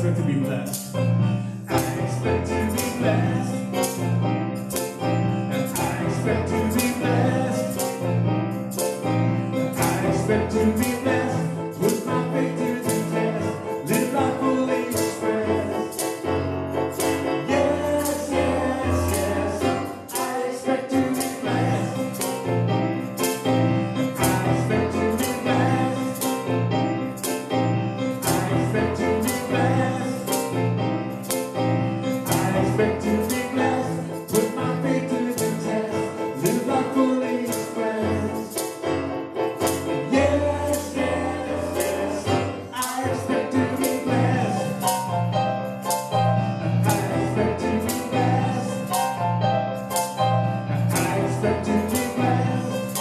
expect to be blessed. I expect to be blessed. And I expect to be blessed. I expect to be blessed. Put my faith to the test. Live life fully expressed. Yes, yes, yes. I expect to be blessed. I expect to be blessed. I expect to be blessed. I expect to be blessed. Put my faith to the test. Live life fully expressed. Yes, yes, yes. I expect to be blessed. I expect to be blessed. I expect to be blessed.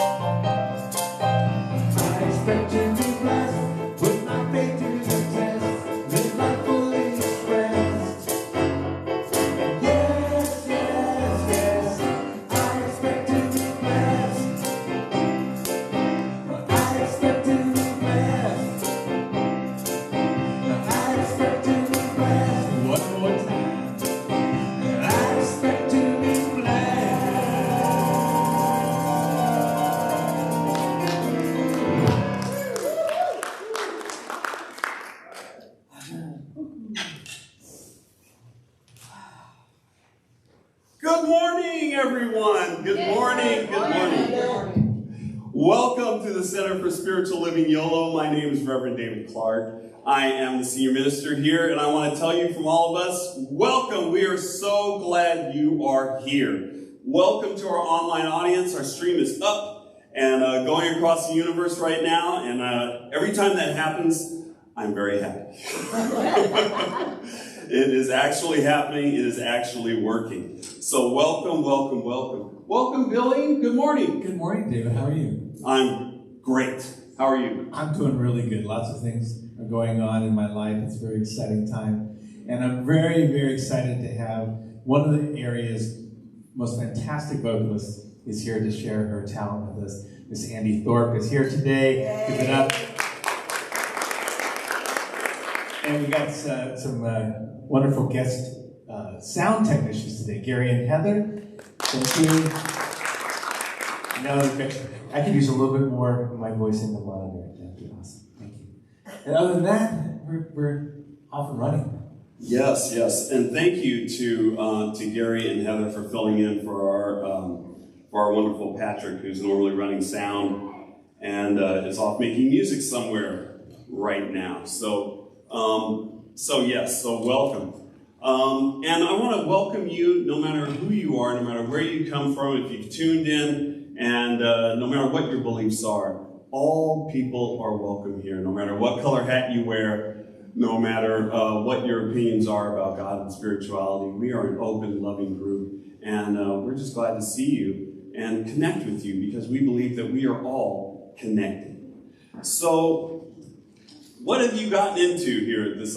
I expect to be blessed. Put my faith to the test. Live life fully expressed. Yes, yes, yes. I expect to be blessed. I expect to be blessed. I expect to be blessed. One more time. I expect to be Good morning, everyone. Good morning. Good morning. Welcome to the Center for Spiritual Living, Yolo. My name is Reverend David Clark. I am the senior minister here, and I want to tell you from all of us, welcome. We are so glad you are here. Welcome to our online audience. Our stream is up and going across the universe right now, and every time that happens, I'm very happy. It is actually happening. It is actually working. So welcome, welcome, welcome. Welcome, Billy. Good morning. Good morning, David. How are you? I'm great. How are you? I'm doing really good. Lots of things are going on in my life. It's a very exciting time. And I'm very, very excited to have one of the area's most fantastic vocalists is here to share her talent with us. Miss Andy Thorpe is here today. Yay. Give it up. And we got some wonderful guest sound technicians today, Gary and Heather. Thank you. No, I could use a little bit more of my voice in the monitor. That'd be awesome. Thank you. And other than that, we're off and running. Yes, yes, and thank you to Gary and Heather for filling in for our wonderful Patrick, who's normally running sound and is off making music somewhere right now. So welcome. And I want to welcome you, no matter who you are, no matter where you come from, if you've tuned in, and no matter what your beliefs are, all people are welcome here, no matter what color hat you wear, no matter what your opinions are about God and spirituality. We are an open, loving group, and we're just glad to see you and connect with you because we believe that we are all connected. So, what have you gotten into here at the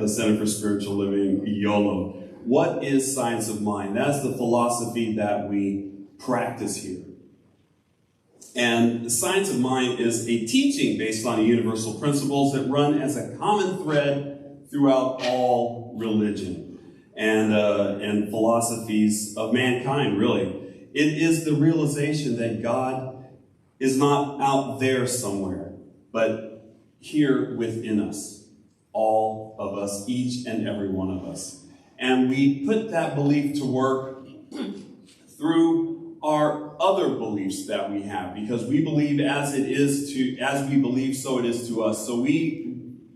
Center for Spiritual Living, YOLO? What is Science of Mind? That's the philosophy that we practice here. And the Science of Mind is a teaching based on universal principles that run as a common thread throughout all religion and philosophies of mankind, really. It is the realization that God is not out there somewhere, but here within us, all of us, each and every one of us. And we put that belief to work through our other beliefs that we have, because we believe as we believe, so it is to us. So we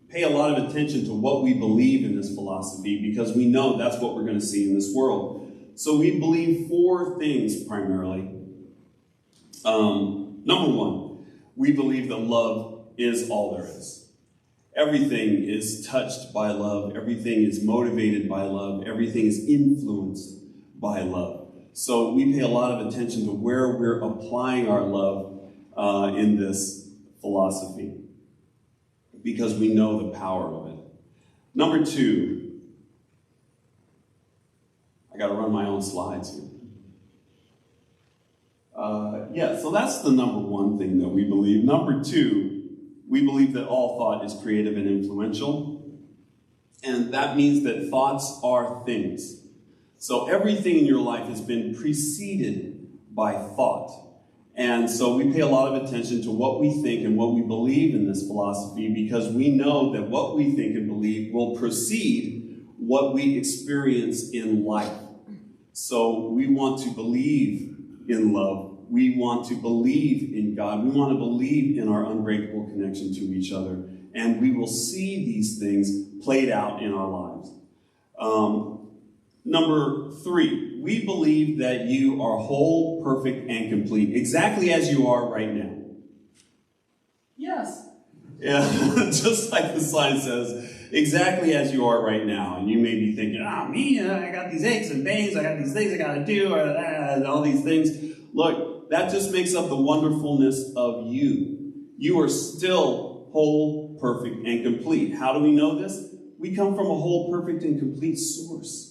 pay a lot of attention to what we believe in this philosophy, because we know that's what we're going to see in this world. So we believe four things primarily. Number one, we believe that love is all there is. Everything is touched by love. Everything is motivated by love. Everything is influenced by love. So we pay a lot of attention to where we're applying our love in this philosophy, because we know the power of it. Number two, I got to run my own slides here. So that's the number one thing that we believe. Number two, we believe that all thought is creative and influential. And that means that thoughts are things. So everything in your life has been preceded by thought. And so we pay a lot of attention to what we think and what we believe in this philosophy, because we know that what we think and believe will precede what we experience in life. So we want to believe in love. We want to believe in God. We want to believe in our unbreakable connection to each other. And we will see these things played out in our lives. Number 3, we believe that you are whole, perfect, and complete, exactly as you are right now. Yes. Yeah, just like the sign says, exactly as you are right now. And you may be thinking, me, I got these aches and pains, I got these things I got to do, and all these things. Look, that just makes up the wonderfulness of you. You are still whole, perfect, and complete. How do we know this? We come from a whole, perfect, and complete source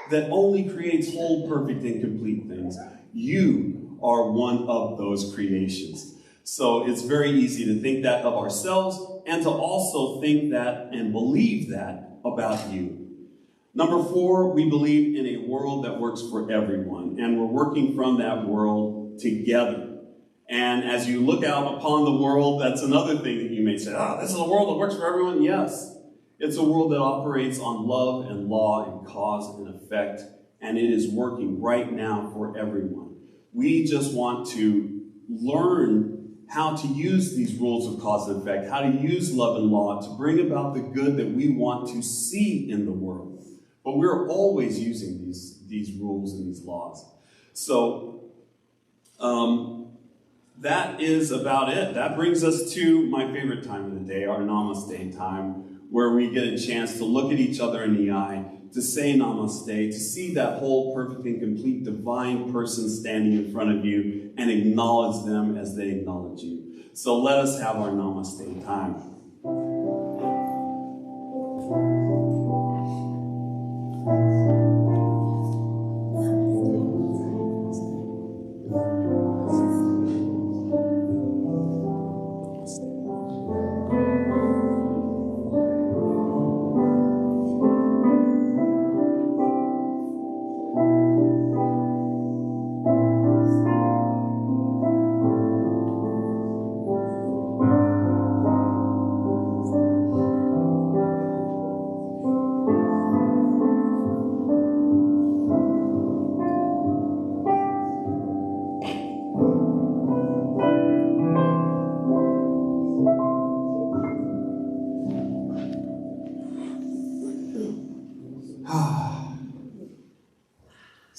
that only creates whole, perfect, and complete things. You are one of those creations. So it's very easy to think that of ourselves and to also think that and believe that about you. Number 4, we believe in a world that works for everyone, and we're working from that world together. And as you look out upon the world, that's another thing that you may say, this is a world that works for everyone. Yes. It's a world that operates on love and law and cause and effect, and it is working right now for everyone. We just want to learn how to use these rules of cause and effect, how to use love and law to bring about the good that we want to see in the world. But we're always using these rules and these laws. So that is about it. That brings us to my favorite time of the day, our Namaste time, where we get a chance to look at each other in the eye, to say namaste, to see that whole, perfect, and complete divine person standing in front of you and acknowledge them as they acknowledge you. So let us have our namaste time.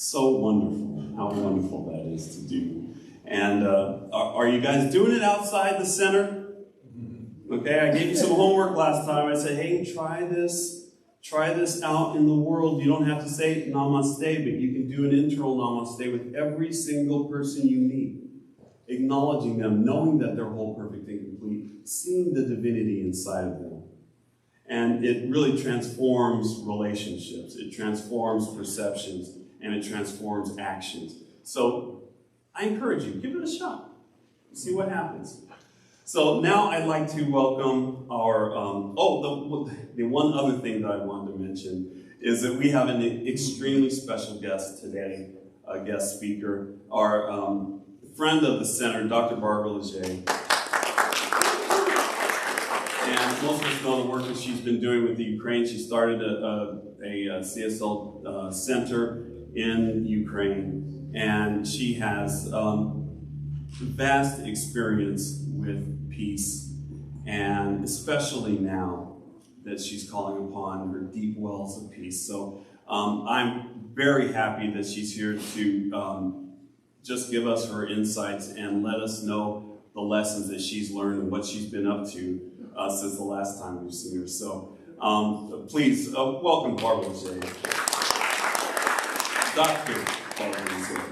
So wonderful, how wonderful that is to do. And are you guys doing it outside the center? Okay, I gave you some homework last time. I said, hey, try this out in the world. You don't have to say namaste, but you can do an internal namaste with every single person you meet, acknowledging them, knowing that they're whole, perfect, and complete, seeing the divinity inside of them. And it really transforms relationships. It transforms perceptions. And it transforms actions. So I encourage you, give it a shot. See what happens. So now I'd like to welcome our, the one other thing that I wanted to mention is that we have an extremely special guest today, a guest speaker, our friend of the center, Dr. Barbara Leger. And most of us know the work that she's been doing with the Ukraine. She started a CSL center in Ukraine, and she has vast experience with peace, and especially now that she's calling upon her deep wells of peace. So I'm very happy that she's here to just give us her insights and let us know the lessons that she's learned and what she's been up to since the last time we've seen her. So please welcome Barbara Leger. Dr. Barbara Leger.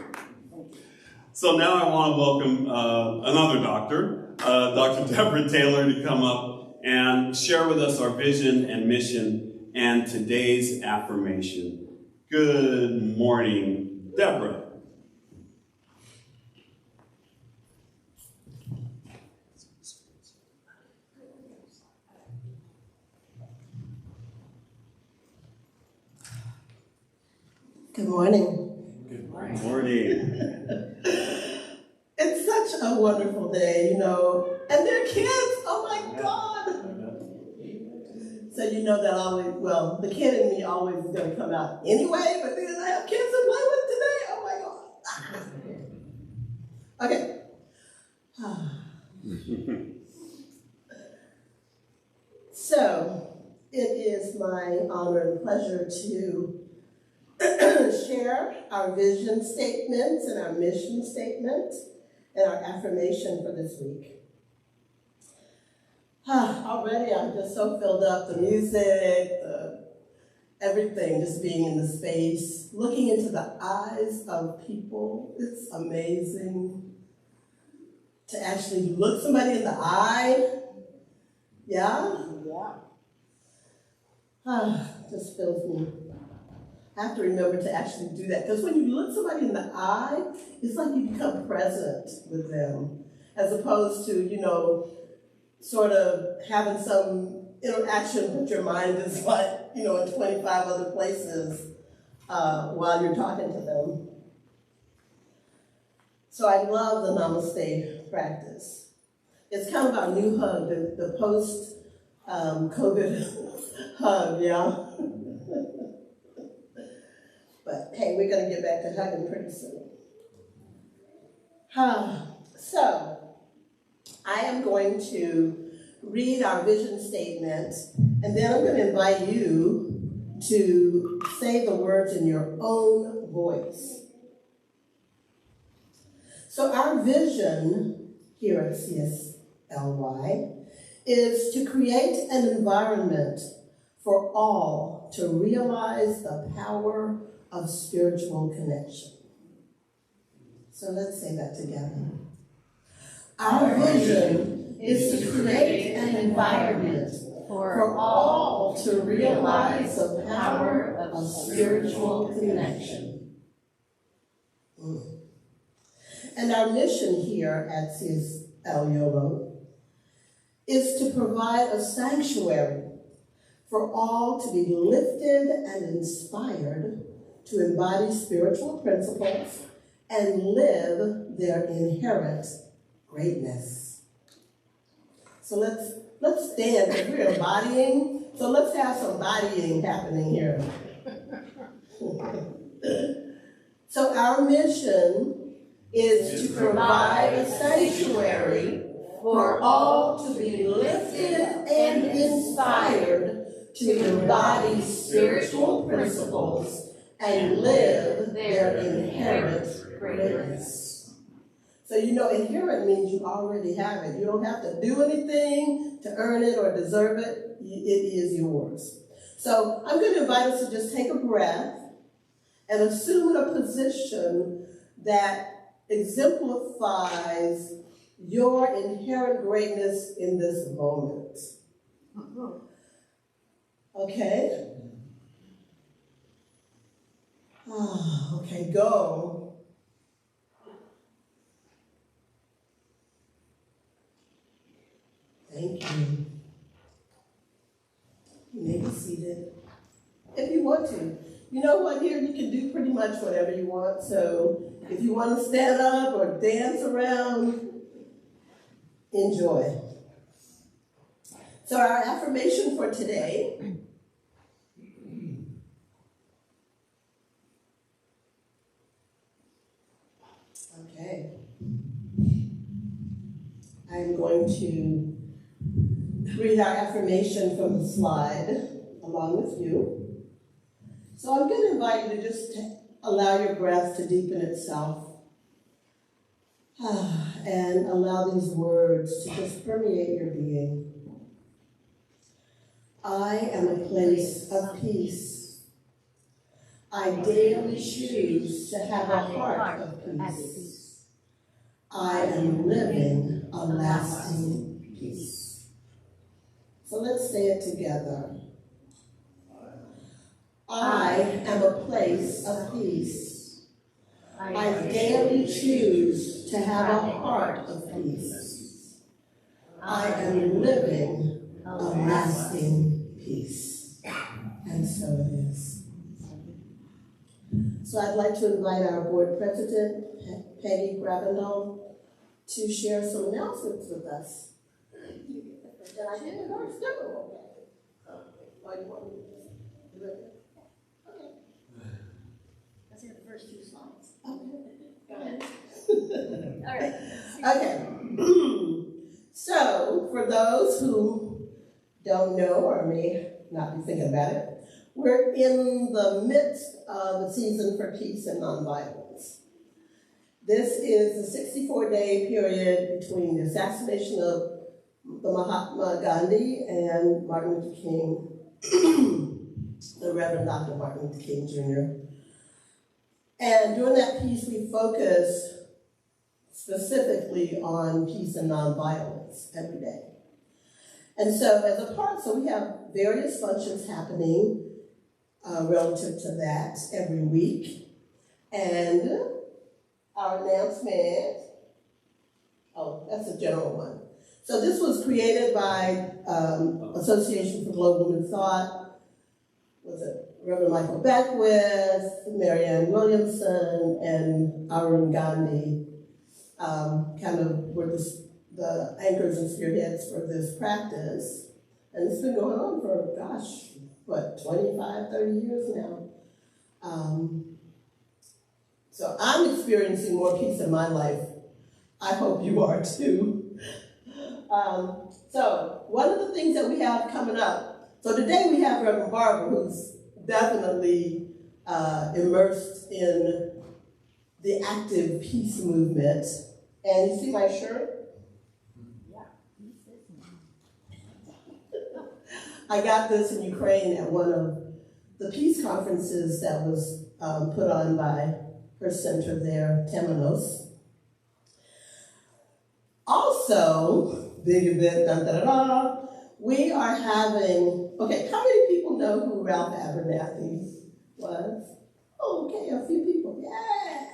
So now I want to welcome another doctor, Dr. Deborah Taylor, to come up and share with us our vision and mission and today's affirmation. Good morning, Deborah. morning. Good morning. It's such a wonderful day, and they're kids, oh my God. So you know that the kid in me always is gonna come out anyway, but then I have kids to play with today, oh my God. Okay. So, it is my honor and pleasure to share our vision statements and our mission statement and our affirmation for this week. Already I'm just so filled up, the music, everything, just being in the space, looking into the eyes of people. It's amazing to actually look somebody in the eye. Yeah? Just fills me. I have to remember to actually do that, because when you look somebody in the eye, it's like you become present with them, as opposed to, sort of having some interaction, but your mind is like, in 25 other places while you're talking to them. So I love the Namaste practice. It's kind of our new hug, the post-COVID hug, yeah? But hey, we're going to get back to hugging pretty soon. So, I am going to read our vision statement, and then I'm going to invite you to say the words in your own voice. So our vision here at CSLY is to create an environment for all to realize the power of spiritual connection. So let's say that together. Our vision is to create an environment for all to realize the power of spiritual connection. And our mission here at CSL Yolo is to provide a sanctuary for all to be lifted and inspired to embody spiritual principles and live their inherent greatness. So let's stand, because we're embodying. So let's have some bodying happening here. So our mission is to provide a sanctuary for all to be lifted and inspired to embody spiritual principles and live their inherent greatness. So inherent means you already have it. You don't have to do anything to earn it or deserve it. It is yours. So I'm going to invite us to just take a breath and assume a position that exemplifies your inherent greatness in this moment. Okay? Okay, go. Thank you. You may be seated if you want to. You know what, here you can do pretty much whatever you want. So if you want to stand up or dance around, enjoy. So our affirmation for today . Okay. I'm going to read our affirmation from the slide along with you. So I'm going to invite you to just allow your breath to deepen itself and allow these words to just permeate your being. I am a place of peace. I daily choose to have a heart of peace. I am living a lasting peace. So let's say it together. I am a place of peace. I daily choose to have a heart of peace. I am living a lasting peace. And so it is. So I'd like to invite our board president, Peggy Gravendale, to share some announcements with us. And I didn't know it's difficult. Why do you want me to do it? Okay. Let's hear the first two slides. Okay. Go ahead. All right. Okay. So, for those who don't know or may not be thinking about it, we're in the midst of a season for peace and nonviolence. This is the 64-day period between the assassination of the Mahatma Gandhi and Martin Luther King, the Reverend Dr. Martin Luther King Jr. And during that piece, we focus specifically on peace and nonviolence every day. And so as a part, so we have various functions happening relative to that every week. And our announcement, oh, that's a general one. So this was created by Association for Global New Thought. Was it Reverend Michael Beckwith, Marianne Williamson, and Arun Gandhi kind of were the anchors and spearheads for this practice. And it's been going on for, gosh, what, 25, 30 years now. So I'm experiencing more peace in my life. I hope you are too. So one of the things that we have coming up, so today we have Reverend Barbara, who's definitely immersed in the active peace movement. And you see my shirt? I got this in Ukraine at one of the peace conferences that was put on by her center there, Temenos. Also, big event, dun, da, da, da, we are having, okay, how many people know who Ralph Abernathy was? Oh, okay, a few people, yeah.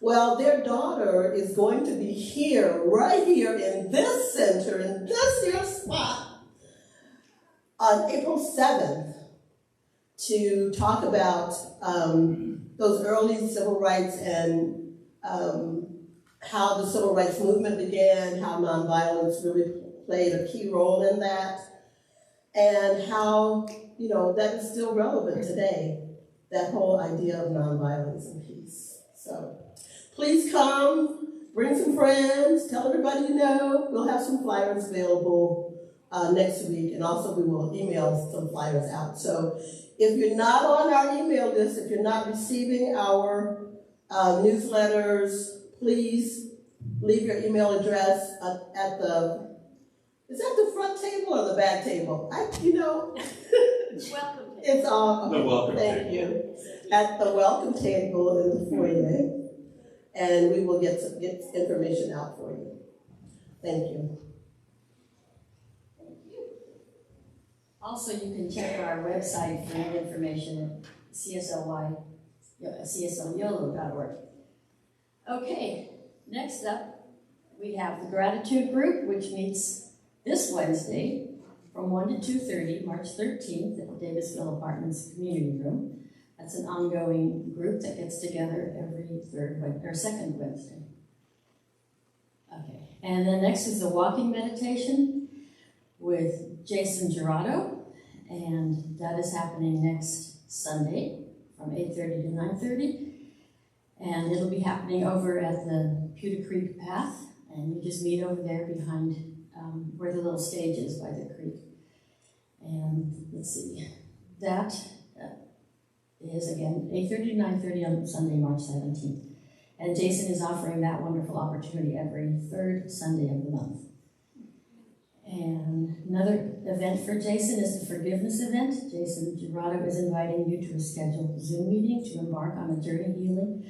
Well, their daughter is going to be here, right here in this center, in this here spot, on April 7th, to talk about those early civil rights and how the civil rights movement began, how nonviolence really played a key role in that, and how, you know, that is still relevant today, that whole idea of nonviolence and peace. So please come, bring some friends, tell everybody you know. We'll have some flyers available next week, and also we will email some flyers out. So if you're not on our email list, if you're not receiving our newsletters, please leave your email address at the, is that the front table or the back table? Welcome. It's all, The welcome thank table. you. At the welcome table in the foyer, and we will get information out for you. Thank you. Also, you can check our website for more information at CSLYolo.org. Okay, next up, we have the Gratitude Group, which meets this Wednesday from 1 to 2:30, March 13th, at the Davisville Apartments Community Room. That's an ongoing group that gets together every second Wednesday. Okay, and then next is the walking meditation with Jason Gerardo, and that is happening next Sunday from 8:30 to 9:30. And it'll be happening over at the Pewter Creek Path, and you just meet over there behind where the little stage is by the creek. And let's see, that is again 8:30 to 9:30 on Sunday, March 17th. And Jason is offering that wonderful opportunity every third Sunday of the month. And another event for Jason is the forgiveness event. Jason Gerardo is inviting you to a scheduled Zoom meeting to embark on a journey of healing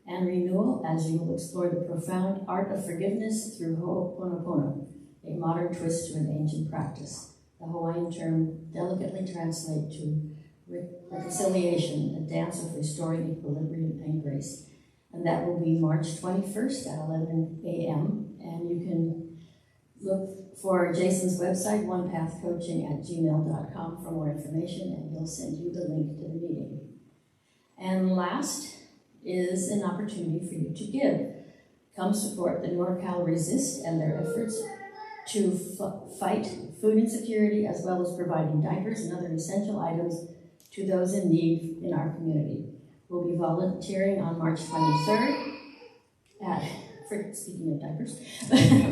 and renewal as you will explore the profound art of forgiveness through Ho'oponopono, a modern twist to an ancient practice. The Hawaiian term delicately translates to reconciliation, a dance of restoring equilibrium and grace. And that will be March 21st at 11 a.m. And you can look for Jason's website, onepathcoaching@gmail.com for more information, and he'll send you the link to the meeting. And last is an opportunity for you to give. Come support the NorCal Resist and their efforts to fight food insecurity, as well as providing diapers and other essential items to those in need in our community. We'll be volunteering on March 23rd speaking of diapers,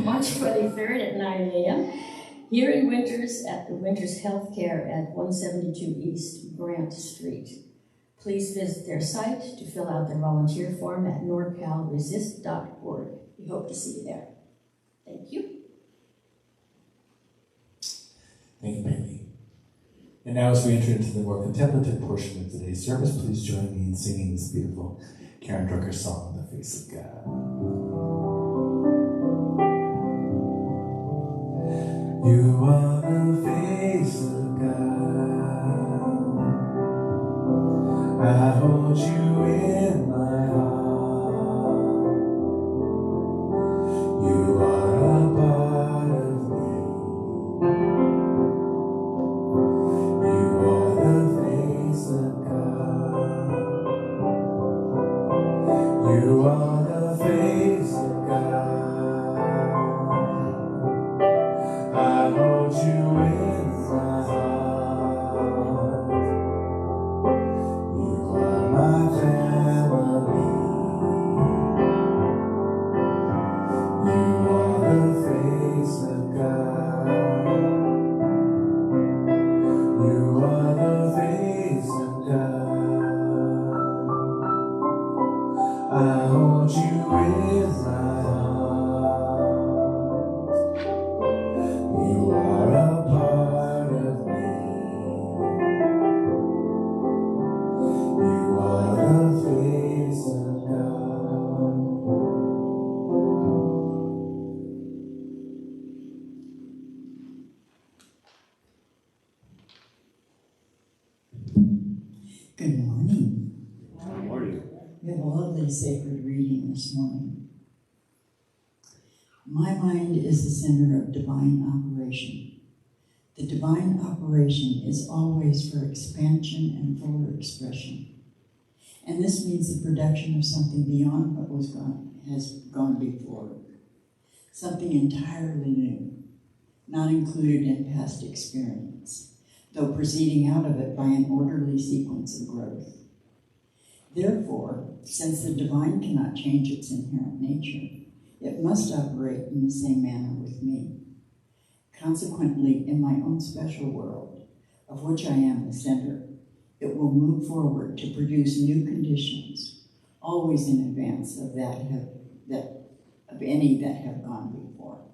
March 23rd at 9 a.m. here in Winters at the Winters Healthcare at 172 East Grant Street. Please visit their site to fill out their volunteer form at norcalresist.org. We hope to see you there. Thank you. Thank you, Peggy. And now as we enter into the more contemplative portion of today's service, please join me in singing this beautiful Karen Drucker song, The Face of God. You are the face of God. I hold you in my heart. You are a part of me. You are the face of God. You are the face of God. I hold you in my heart. You are my family. You are the face of God. You are the face of God. I hold you in my heart. You are a part of me. You are the face of God. Good morning. Good morning. We have a lovely sacred reading this morning. My mind is the center of divine operation. The divine operation is always for expansion and fuller expression. And this means the production of something beyond what has gone before. Something entirely new, not included in past experience, though proceeding out of it by an orderly sequence of growth. Therefore, since the divine cannot change its inherent nature, it must operate in the same manner with me. Consequently, in my own special world, of which I am the center, it will move forward to produce new conditions, always in advance of any that have gone before.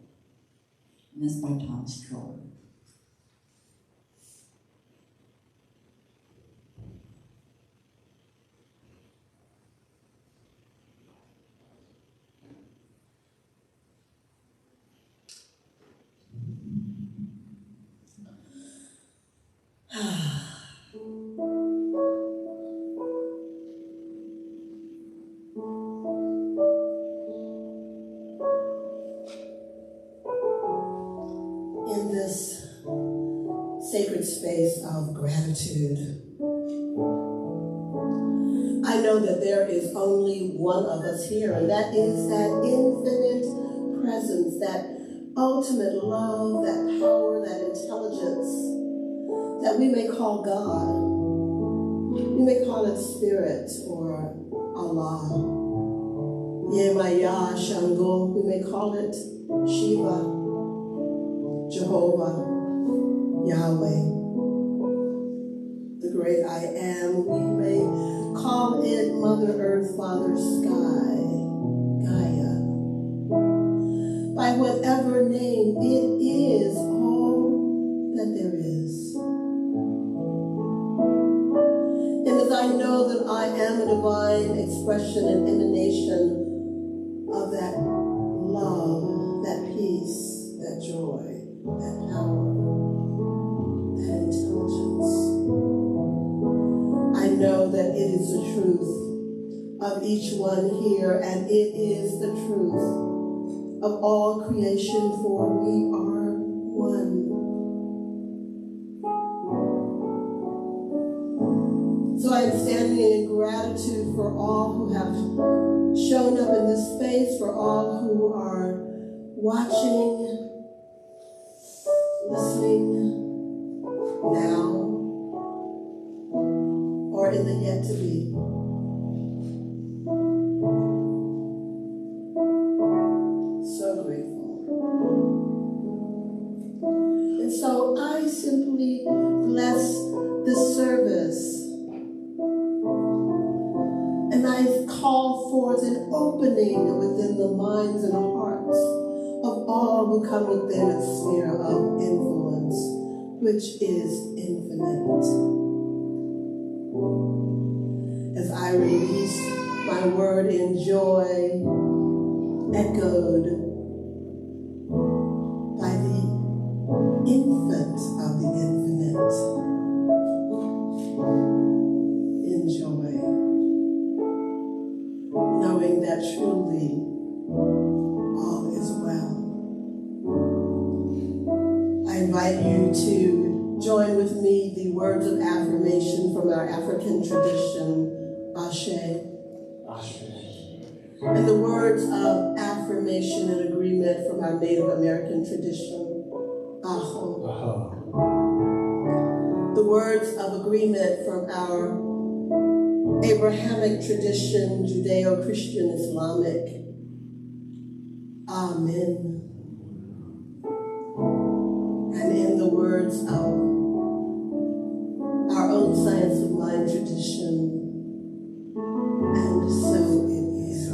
And this by Thomas Troller. In this sacred space of gratitude, I know that there is only one of us here, and that is that infinite presence, that ultimate love, that power, that intelligence that we may call God. We may call it Spirit or Allah. Yemaya, Shango, we may call it Shiva, Jehovah, Yahweh, the great I am. We may call it Mother Earth, Father Sky, Gaia. By whatever name, it is all that there is. And as I know that I am a divine expression and emanation of that love, that peace, that joy, that power, that intelligence, I know that it is the truth of each one here, and it is the truth of all creation, for we are one. So I am standing in gratitude for all who have shown up in this space, for all who are watching, listening now, or in the yet to be. So grateful. And so I simply bless this service. And I call forth an opening within the minds and hearts of all who come within a sphere of influence, which is infinite. As I release my word in joy, echoed by the infant of the infinite, in joy, knowing that truly all is well. I invite you to join with me the words of affirmation from our African tradition, Ashe. Ashe. And the words of affirmation and agreement from our Native American tradition, Aho. The words of agreement from our Abrahamic tradition, Judeo-Christian Islamic, Amen. And in the words of our own science of mind tradition, and so it is.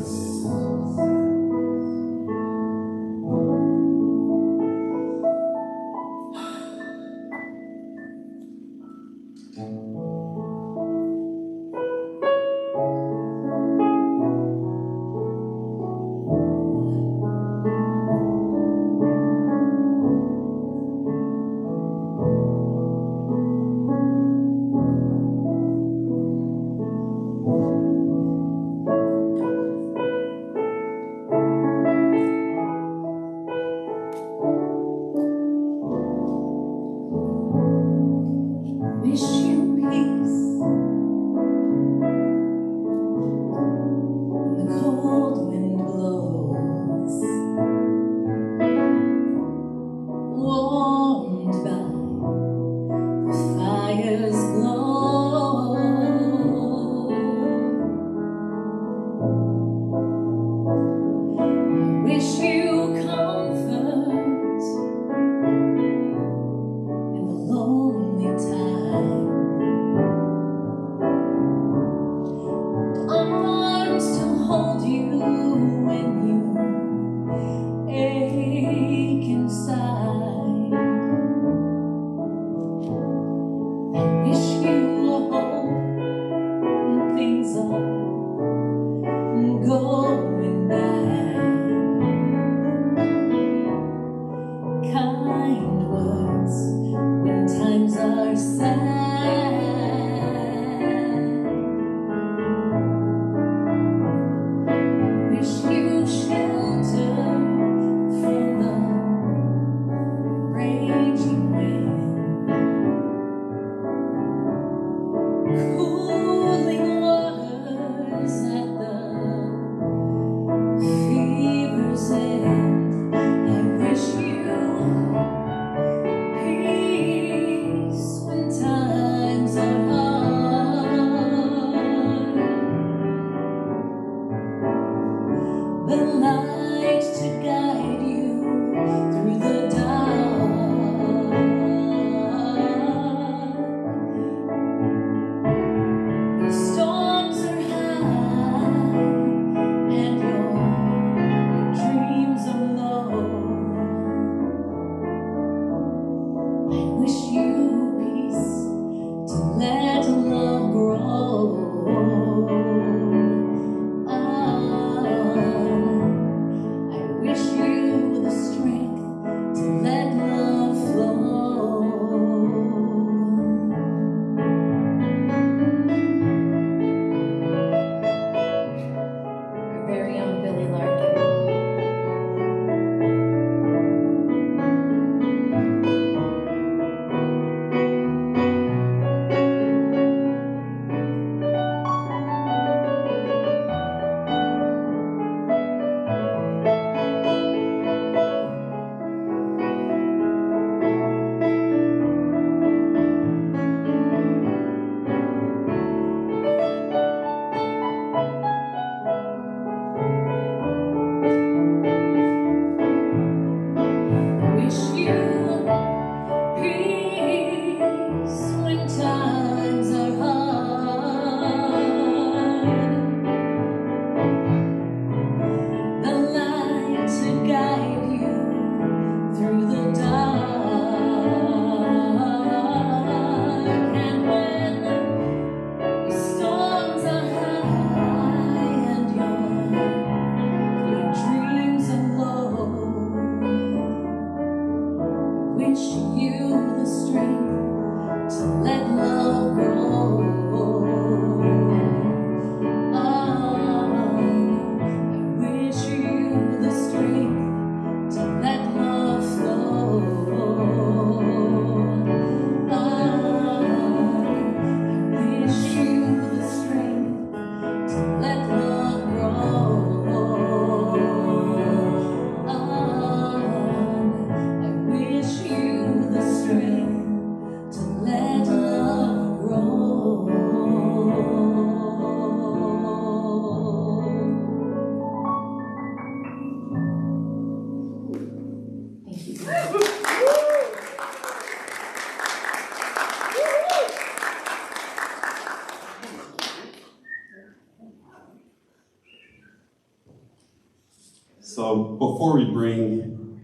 So before we bring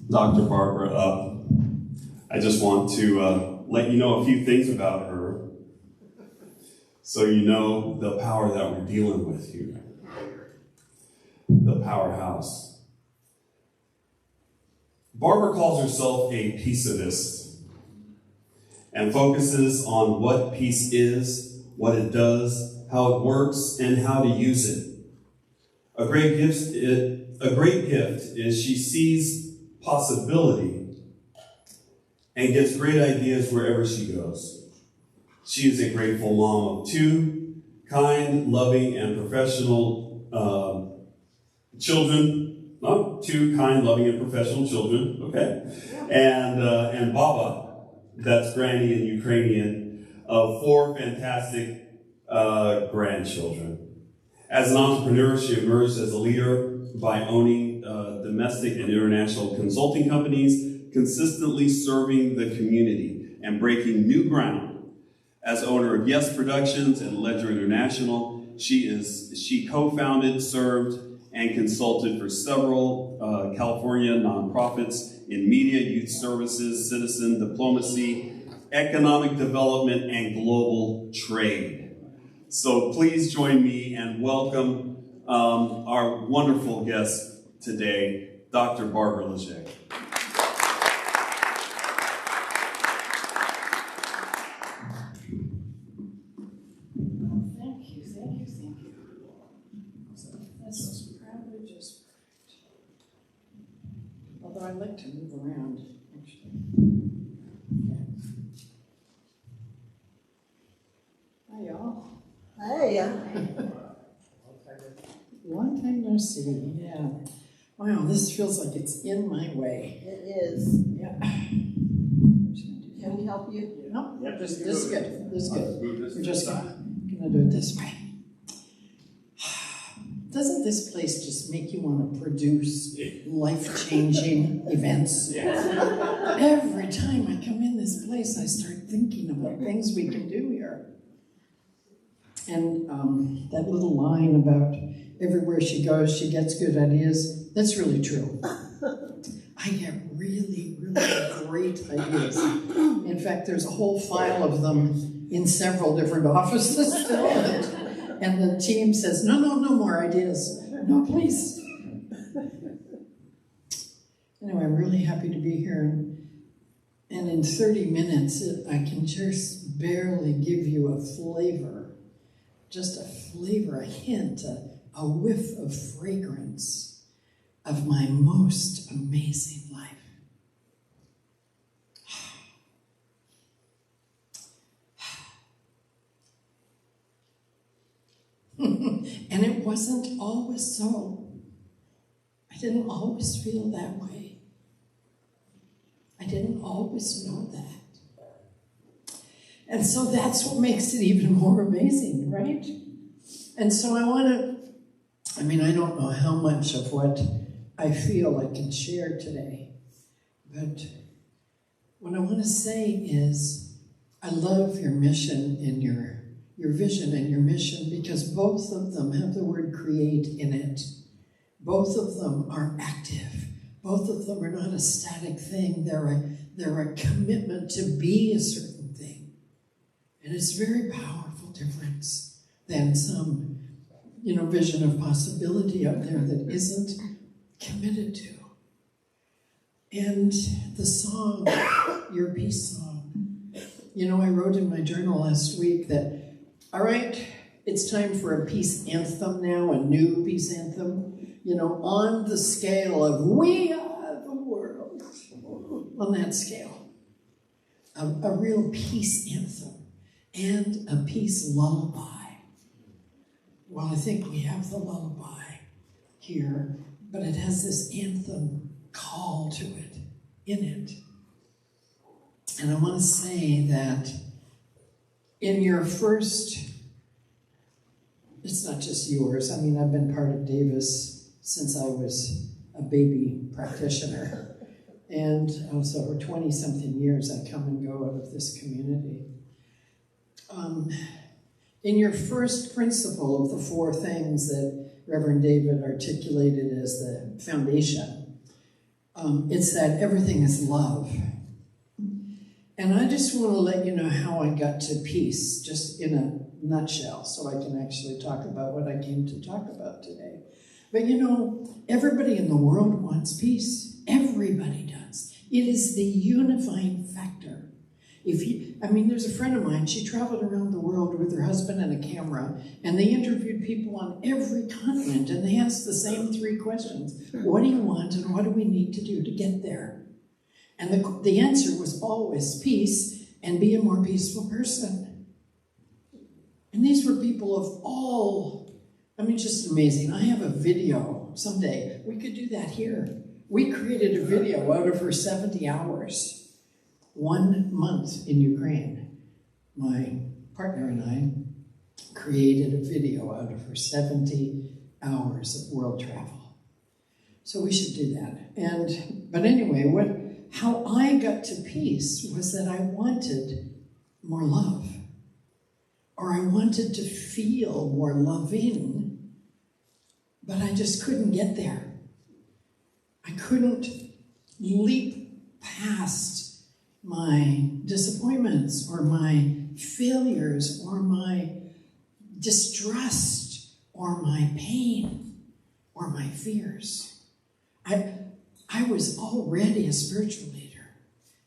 Dr. Barbara up, I just want to let you know a few things about her so you know the power that we're dealing with here. The powerhouse. Barbara calls herself a peaceivist and focuses on what peace is, what it does, how it works, and how to use it. A great gift is she sees possibility and gets great ideas wherever she goes. She is a grateful mom of two kind, loving, and professional children. Not two kind, loving, and professional children, okay? And Baba, that's Granny in Ukrainian, of 4 fantastic grandchildren. As an entrepreneur, she emerged as a leader by owning domestic and international consulting companies, consistently serving the community and breaking new ground. As owner of Yes Productions and Ledger International, she co-founded, served, and consulted for several California nonprofits in media, youth services, citizen diplomacy, economic development, and global trade. So please join me and welcome our wonderful guest today, Dr. Barbara Leger. Thank you. That's probably just perfect. Although I like to move around, actually. Yeah. Hi, y'all. Hey. Long time no see, yeah. Wow, this feels like it's in my way. It is. Yeah. Can we help you? No, this is good. This is good. We're just gonna do it this way. Doesn't this place just make you want to produce life-changing events? Every time I come in this place, I start thinking about things we can do here. And that little line about everywhere she goes, she gets good ideas, that's really true. I get really, really great ideas. In fact, there's a whole file of them in several different offices still. And the team says, no more ideas. No, please. Anyway, I'm really happy to be here. And in 30 minutes, I can just barely give you a flavor, just a flavor, a hint, a whiff of fragrance of my most amazing life. And it wasn't always so. I didn't always feel that way. I didn't always know that. And so that's what makes it even more amazing, right? And so I don't know how much of what I feel I can share today, but what I want to say is I love your mission and your vision and your mission, because both of them have the word create in it. Both of them are active. Both of them are not a static thing. They're a commitment to be a certain thing. And it's a very powerful difference than some, vision of possibility out there that isn't committed to. And the song, your peace song, I wrote in my journal last week that, all right, it's time for a peace anthem now, a new peace anthem, on the scale of we are the world, on that scale. A real peace anthem and a peace lullaby. Well, I think we have the lullaby here, but it has this anthem call to it, in it. And I want to say that in your first, it's not just yours. I've been part of Davis since I was a baby practitioner. And so for 20-something years, I come and go out of this community. In your first principle of the 4 things that Reverend David articulated as the foundation. It's that everything is love. And I just want to let you know how I got to peace, just in a nutshell, so I can actually talk about what I came to talk about today. But you know, everybody in the world wants peace. Everybody does. It is the unifying factor. There's a friend of mine, she traveled around the world with her husband and a camera, and they interviewed people on every continent, and they asked the same 3 questions. What do you want, and what do we need to do to get there? And the answer was always peace, and be a more peaceful person. And these were people of all, just amazing. I have a video someday. We could do that here. We created a video out of her 70 hours. 1 month in Ukraine. My partner and I created a video out of her 70 hours of world travel. So we should do that. But anyway, how I got to peace was that I wanted more love. Or I wanted to feel more loving, but I just couldn't get there. I couldn't leap past my disappointments or my failures or my distrust or my pain or my fears. I was already a spiritual leader,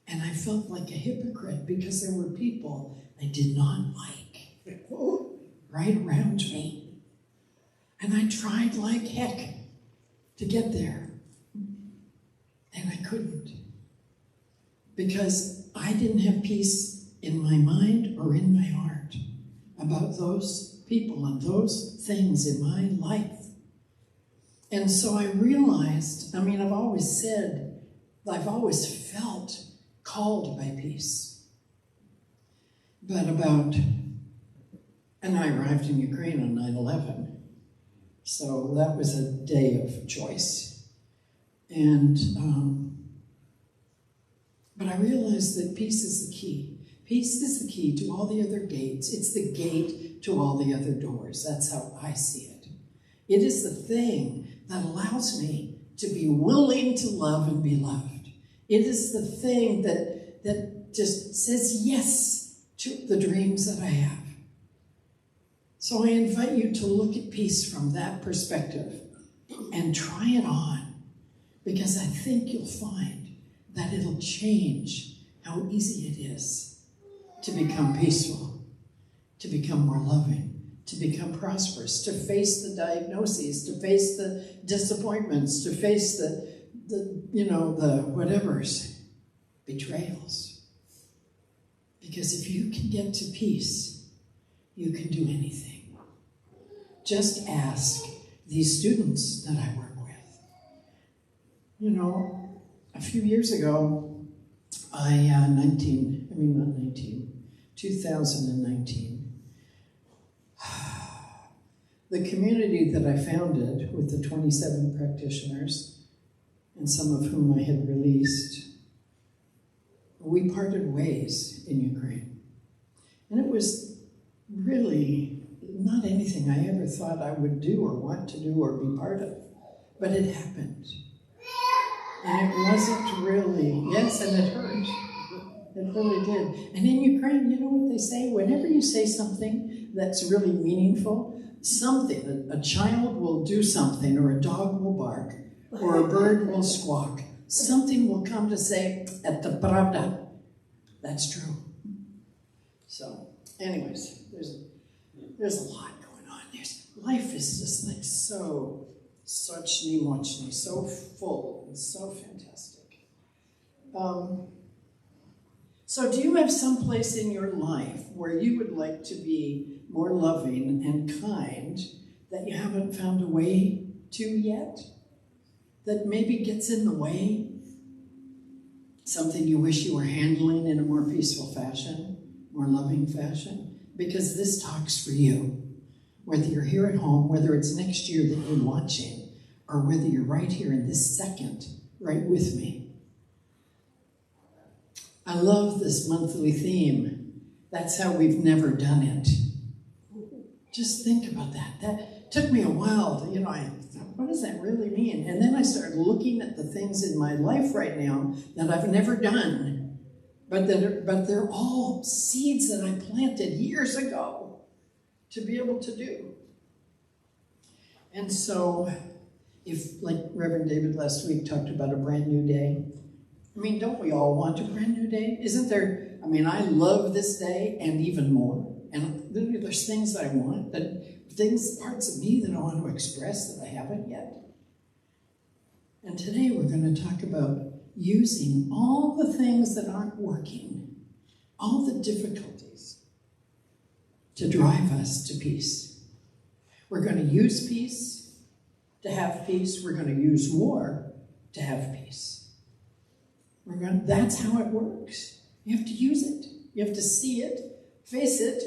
and I felt like a hypocrite because there were people I did not like right around me. And I tried like heck to get there, and I couldn't. Because I didn't have peace in my mind or in my heart about those people and those things in my life. And so I realized, I've always said, I've always felt called by peace. And I arrived in Ukraine on 9/11. So that was a day of choice. But I realized that peace is the key. Peace is the key to all the other gates. It's the gate to all the other doors. That's how I see it. It is the thing that allows me to be willing to love and be loved. It is the thing that just says yes to the dreams that I have. So I invite you to look at peace from that perspective and try it on, because I think you'll find that it'll change how easy it is to become peaceful, to become more loving, to become prosperous, to face the diagnoses, to face the disappointments, to face the whatevers, betrayals. Because if you can get to peace, you can do anything. Just ask these students that I work with. A few years ago, 2019, the community that I founded with the 27 practitioners, and some of whom I had released, we parted ways in Ukraine. And it was really not anything I ever thought I would do or want to do or be part of, but it happened. And it wasn't really, yes, and it hurt. It really did. And in Ukraine, you know what they say? Whenever you say something that's really meaningful, a child will do something, or a dog will bark, or a bird will squawk. Something will come to say, "Это правда." That's true. So, anyways, there's a lot going on. Life is just like so sochny mochny, so full and so fantastic. So do you have some place in your life where you would like to be more loving and kind that you haven't found a way to yet? That maybe gets in the way? Something you wish you were handling in a more peaceful fashion, more loving fashion? Because this talks for you. Whether you're here at home, whether it's next year that you're watching, or whether you're right here in this second, right with me. I love this monthly theme. That's how we've never done it. Just think about that. took me a while to, I thought, what does that really mean? And then I started looking at the things in my life right now that I've never done, but they're all seeds that I planted years ago to be able to do. And so, if, like Reverend David last week talked about a brand new day, I mean, don't we all want a brand new day? Isn't there, I love this day and even more. And there's things that I want, parts of me that I want to express that I haven't yet. And today we're going to talk about using all the things that aren't working, all the difficulties, to drive us to peace. We're going to use peace to have peace. We're going to use war to have peace. That's how it works. You have to use it. You have to see it, face it,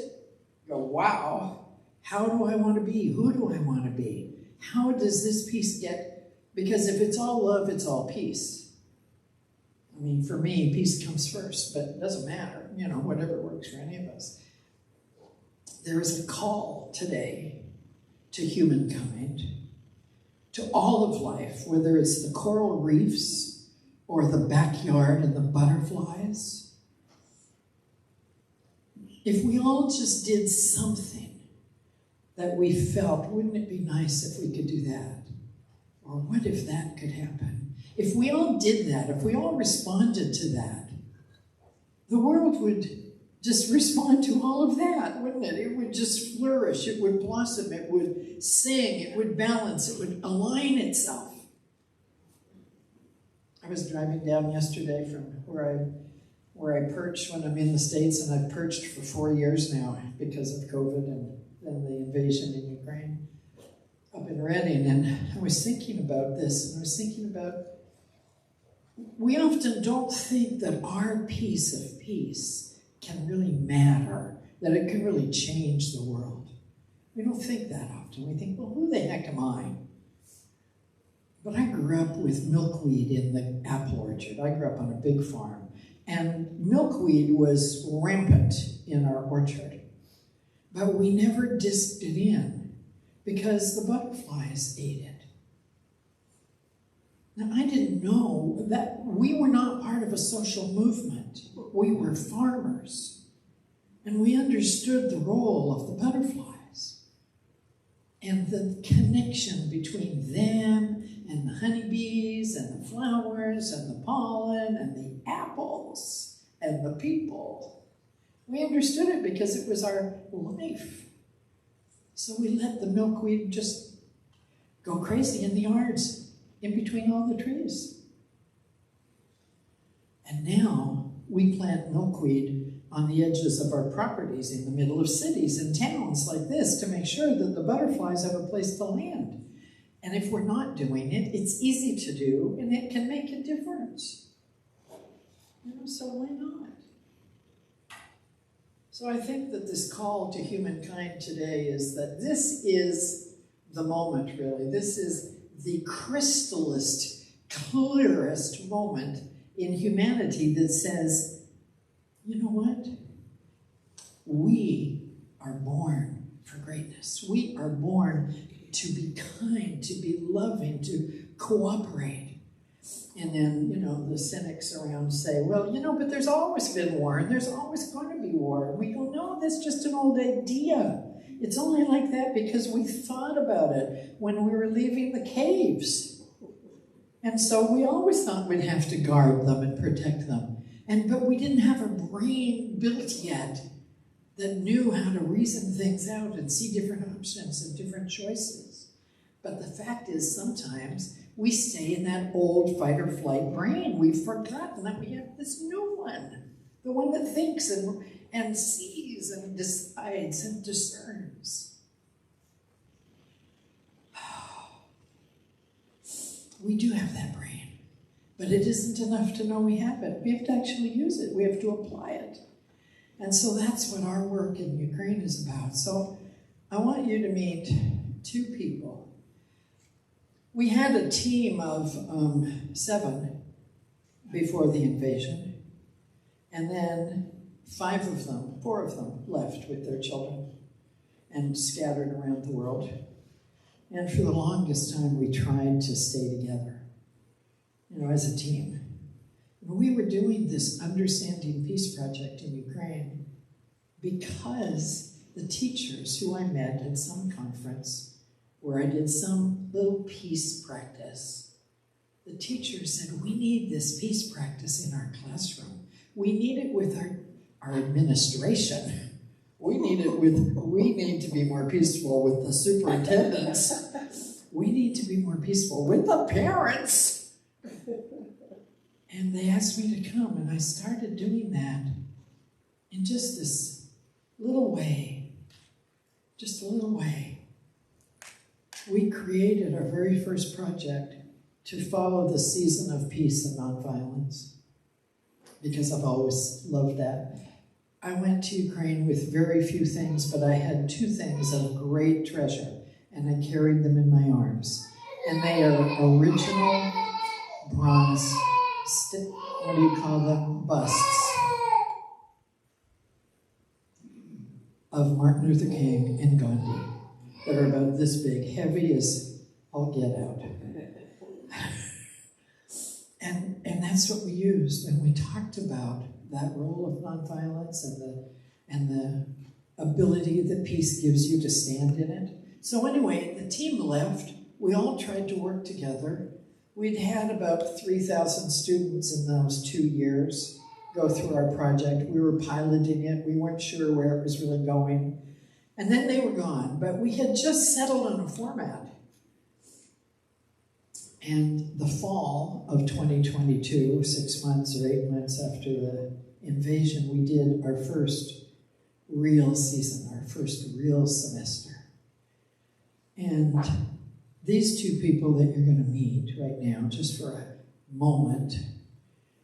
go, wow, how do I want to be? Who do I want to be? How does this peace get? Because if it's all love, it's all peace. For me, peace comes first, but it doesn't matter, whatever works for any of us. There is a call today to humankind, to all of life, whether it's the coral reefs or the backyard and the butterflies. If we all just did something that we felt, wouldn't it be nice if we could do that? Or what if that could happen? If we all did that, if we all responded to that, the world would just respond to all of that, wouldn't it? It would just flourish, it would blossom, it would sing, it would balance, it would align itself. I was driving down yesterday from where I perch when I'm in the States, and I've perched for 4 years now because of COVID and then the invasion in Ukraine, up in Reading, and I was thinking about this, and I was thinking about, we often don't think that our piece of peace can really matter, that it can really change the world. We don't think that often. We think, well, who the heck am I? But I grew up with milkweed in the apple orchard. I grew up on a big farm, and milkweed was rampant in our orchard. But we never disked it in because the butterflies ate it. Now, I didn't know that we were not part of a social movement. We were farmers, and we understood the role of the butterflies and the connection between them and the honeybees and the flowers and the pollen and the apples and the people. We understood it because it was our life. So we let the milkweed just go crazy in the yards, in between all the trees. And now we plant milkweed on the edges of our properties in the middle of cities and towns like this to make sure that the butterflies have a place to land. And if we're not doing it, it's easy to do, and it can make a difference. So why not? So I think that this call to humankind today is that this is the moment, really. This is the crystalist, clearest moment in humanity that says, you know what? We are born for greatness. We are born to be kind, to be loving, to cooperate. And then, the cynics around say, well, but there's always been war, and there's always going to be war. And we go, no, that's just an old idea. It's only like that because we thought about it when we were leaving the caves. And so we always thought we'd have to guard them and protect them. But we didn't have a brain built yet that knew how to reason things out and see different options and different choices. But the fact is, sometimes we stay in that old fight or flight brain. We've forgotten that we have this new one, the one that thinks and sees and decides and discerns. We do have that brain, but it isn't enough to know we have it. We have to actually use it. We have to apply it. And so that's what our work in Ukraine is about. So I want you to meet two people. We had a team of 7 before the invasion, and then 4 of them left with their children and scattered around the world. And for the longest time, we tried to stay together, as a team. And we were doing this Understanding Peace project in Ukraine because the teachers who I met at some conference where I did some little peace practice, the teachers said, we need this peace practice in our classroom. We need it with our administration. We need to be more peaceful with the superintendents. We need to be more peaceful with the parents. And they asked me to come, and I started doing that in just this little way, just a little way. We created our very first project to follow the season of peace and nonviolence, because I've always loved that. I went to Ukraine with very few things, but I had two things of great treasure, and I carried them in my arms. And they are original bronze, what do you call them, busts of Martin Luther King and Gandhi that are about this big, heavy as all get out. And that's what we used, and we talked about that role of nonviolence and the ability that peace gives you to stand in it. So anyway, the team left. We all tried to work together. We'd had about 3,000 students in those 2 years go through our project. We were piloting it. We weren't sure where it was really going. And then they were gone, but we had just settled on a format. And the fall of 2022, 6 months or 8 months after the invasion, we did our first real season, our first real semester. And these two people that you're going to meet right now, just for a moment,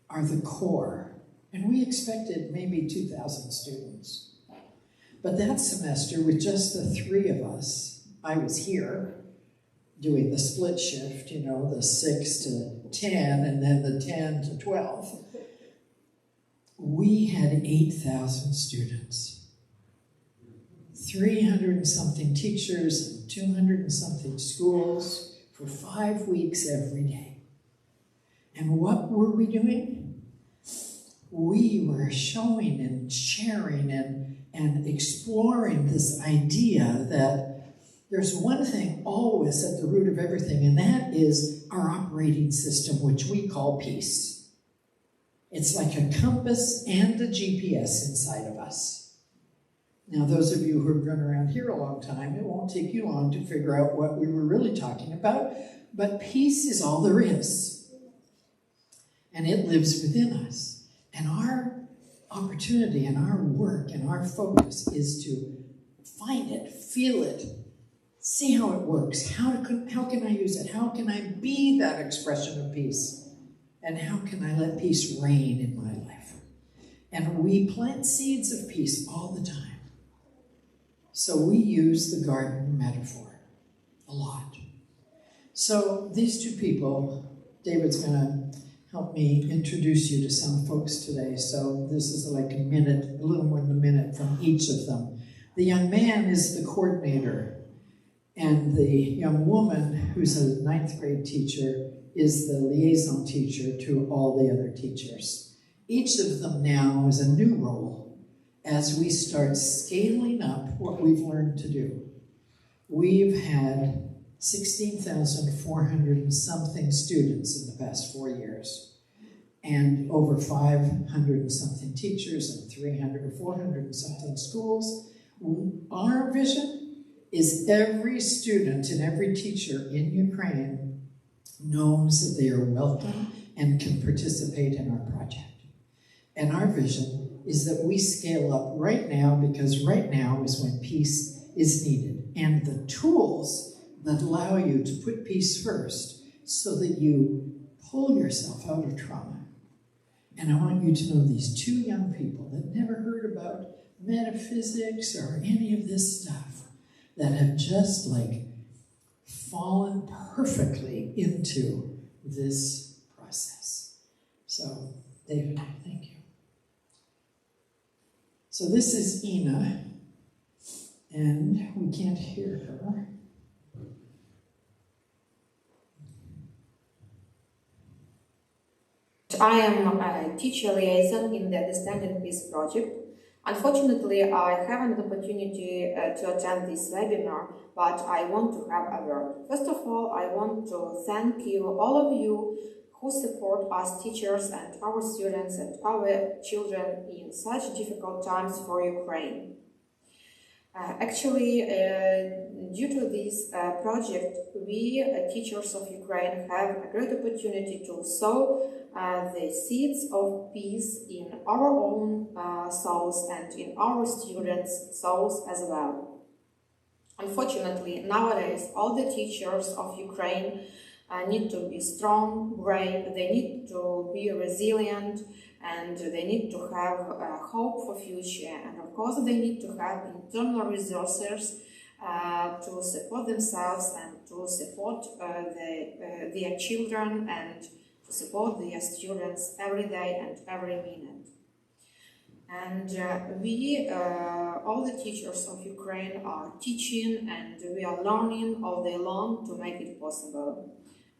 are the core. And we expected maybe 2,000 students. But that semester, with just the 3 of us, I was here, doing the split shift, the 6 to 10 and then the 10 to 12. We had 8,000 students, 300 and something teachers, and 200 and something schools for 5 weeks every day. And what were we doing? We were showing and sharing and exploring this idea that there's one thing always at the root of everything, and that is our operating system, which we call peace. It's like a compass and a GPS inside of us. Now, those of you who have been around here a long time, it won't take you long to figure out what we were really talking about, but peace is all there is. And it lives within us. And our opportunity and our work and our focus is to find it, feel it, see how it works. How can I use it? How can I be that expression of peace? And how can I let peace reign in my life? And we plant seeds of peace all the time. So we use the garden metaphor a lot. So these two people, David's going to help me introduce you to some folks today. So this is like a little more than a minute from each of them. The young man is the coordinator. And the young woman, who's a 9th grade teacher, is the liaison teacher to all the other teachers. Each of them now is a new role as we start scaling up what we've learned to do. We've had 16,400 and something students in the past 4 years, and over 500 and something teachers and 300 or 400 and something schools. Our vision is every student and every teacher in Ukraine knows that they are welcome and can participate in our project. And our vision is that we scale up right now, because right now is when peace is needed. And the tools that allow you to put peace first so that you pull yourself out of trauma. And I want you to know these 2 young people that never heard about metaphysics or any of this stuff, that have just fallen perfectly into this process. So, David, thank you. So this is Ina, and we can't hear her. I am a teacher liaison in the Understanding Peace project. Unfortunately, I haven't the opportunity to attend this webinar, but I want to have a word. First of all, I want to thank you, all of you, who support us teachers and our students and our children in such difficult times for Ukraine. Due to this project, we, teachers of Ukraine, have a great opportunity to sow the seeds of peace in our own souls and in our students' souls as well. Unfortunately, nowadays, all the teachers of Ukraine need to be strong, brave, they need to be resilient, and they need to have hope for future. And of course, they need to have internal resources to support themselves and to support their children and to support their students every day and every minute. And we, all the teachers of Ukraine, are teaching and we are learning all day long to make it possible.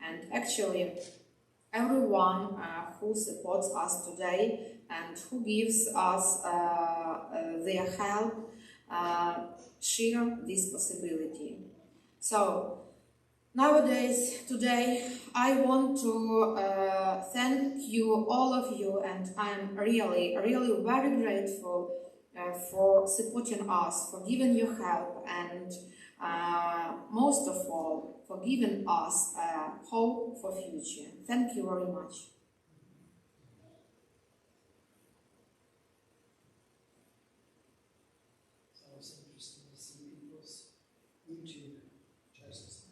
And actually, everyone who supports us today and who gives us their help share this possibility. So, nowadays, today, I want to thank you, all of you, and I'm really, really very grateful for supporting us, for giving your help, and most of all, for giving us hope for future. Thank you very much. It's always interesting to see people's YouTube choices.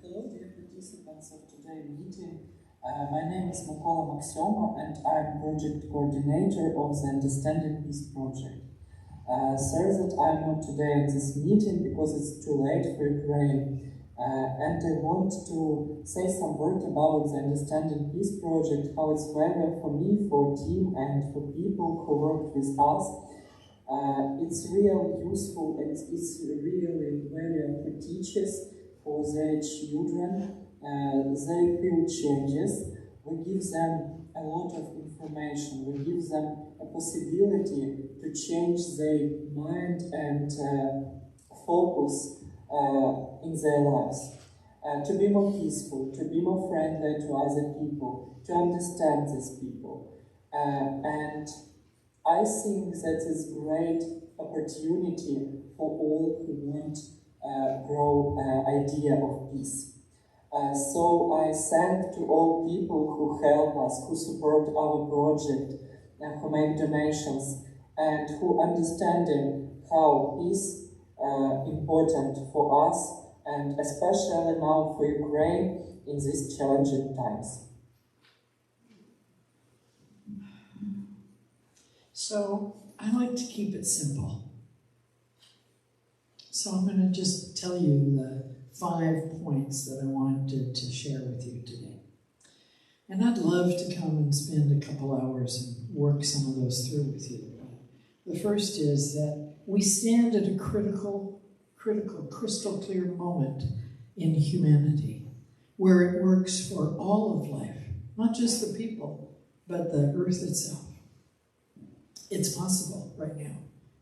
Hello, dear participants of today's meeting. My name is Mykola Maxioma and I'm project coordinator of the Understanding Peace project. Sorry that I'm not today at this meeting because it's too late for Ukraine. And I want to say some word about the Understanding Peace project, how it's very for me, for team and for people who work with us. It's really useful and it's really very for teachers, for their children. They feel changes. We give them a lot of information. We give them a possibility to change their mind and focus in their lives. To be more peaceful, to be more friendly to other people, to understand these people. And I think that is a great opportunity for all who want grow idea of peace. So I thank to all people who help us, who support our project, who make donations, and who understanding how peace important for us, and especially now for Ukraine in these challenging times. So I like to keep it simple. So I'm going to just tell you the 5 points that I wanted to share with you today. And I'd love to come and spend a couple hours and work some of those through with you. The first is that we stand at a critical, crystal clear moment in humanity where it works for all of life, not just the people, but the earth itself. It's possible right now.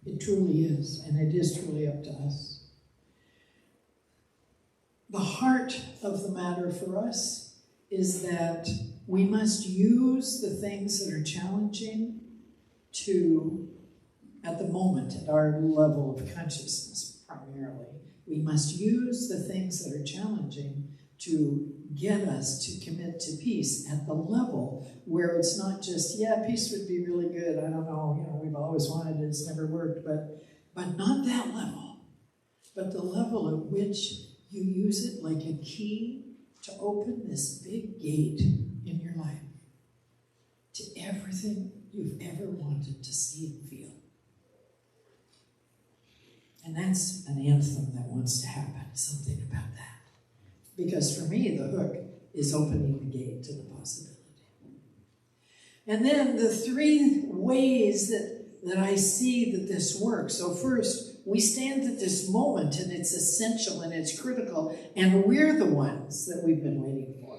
It truly is, and it is truly up to us. The heart of the matter for us is that we must use the things that are challenging to, at the moment, at our level of consciousness primarily, we must use the things that are challenging to get us to commit to peace at the level where it's not just, yeah, peace would be really good, I don't know, we've always wanted it, it's never worked, but not that level, but the level at which you use it like a key to open this big gate in your life to everything you've ever wanted to see and feel. And that's an anthem that wants to happen, something about that. Because for me, the hook is opening the gate to the possibility. And then the 3 ways that I see that this works. So first, we stand at this moment and it's essential and it's critical, and we're the ones that we've been waiting for.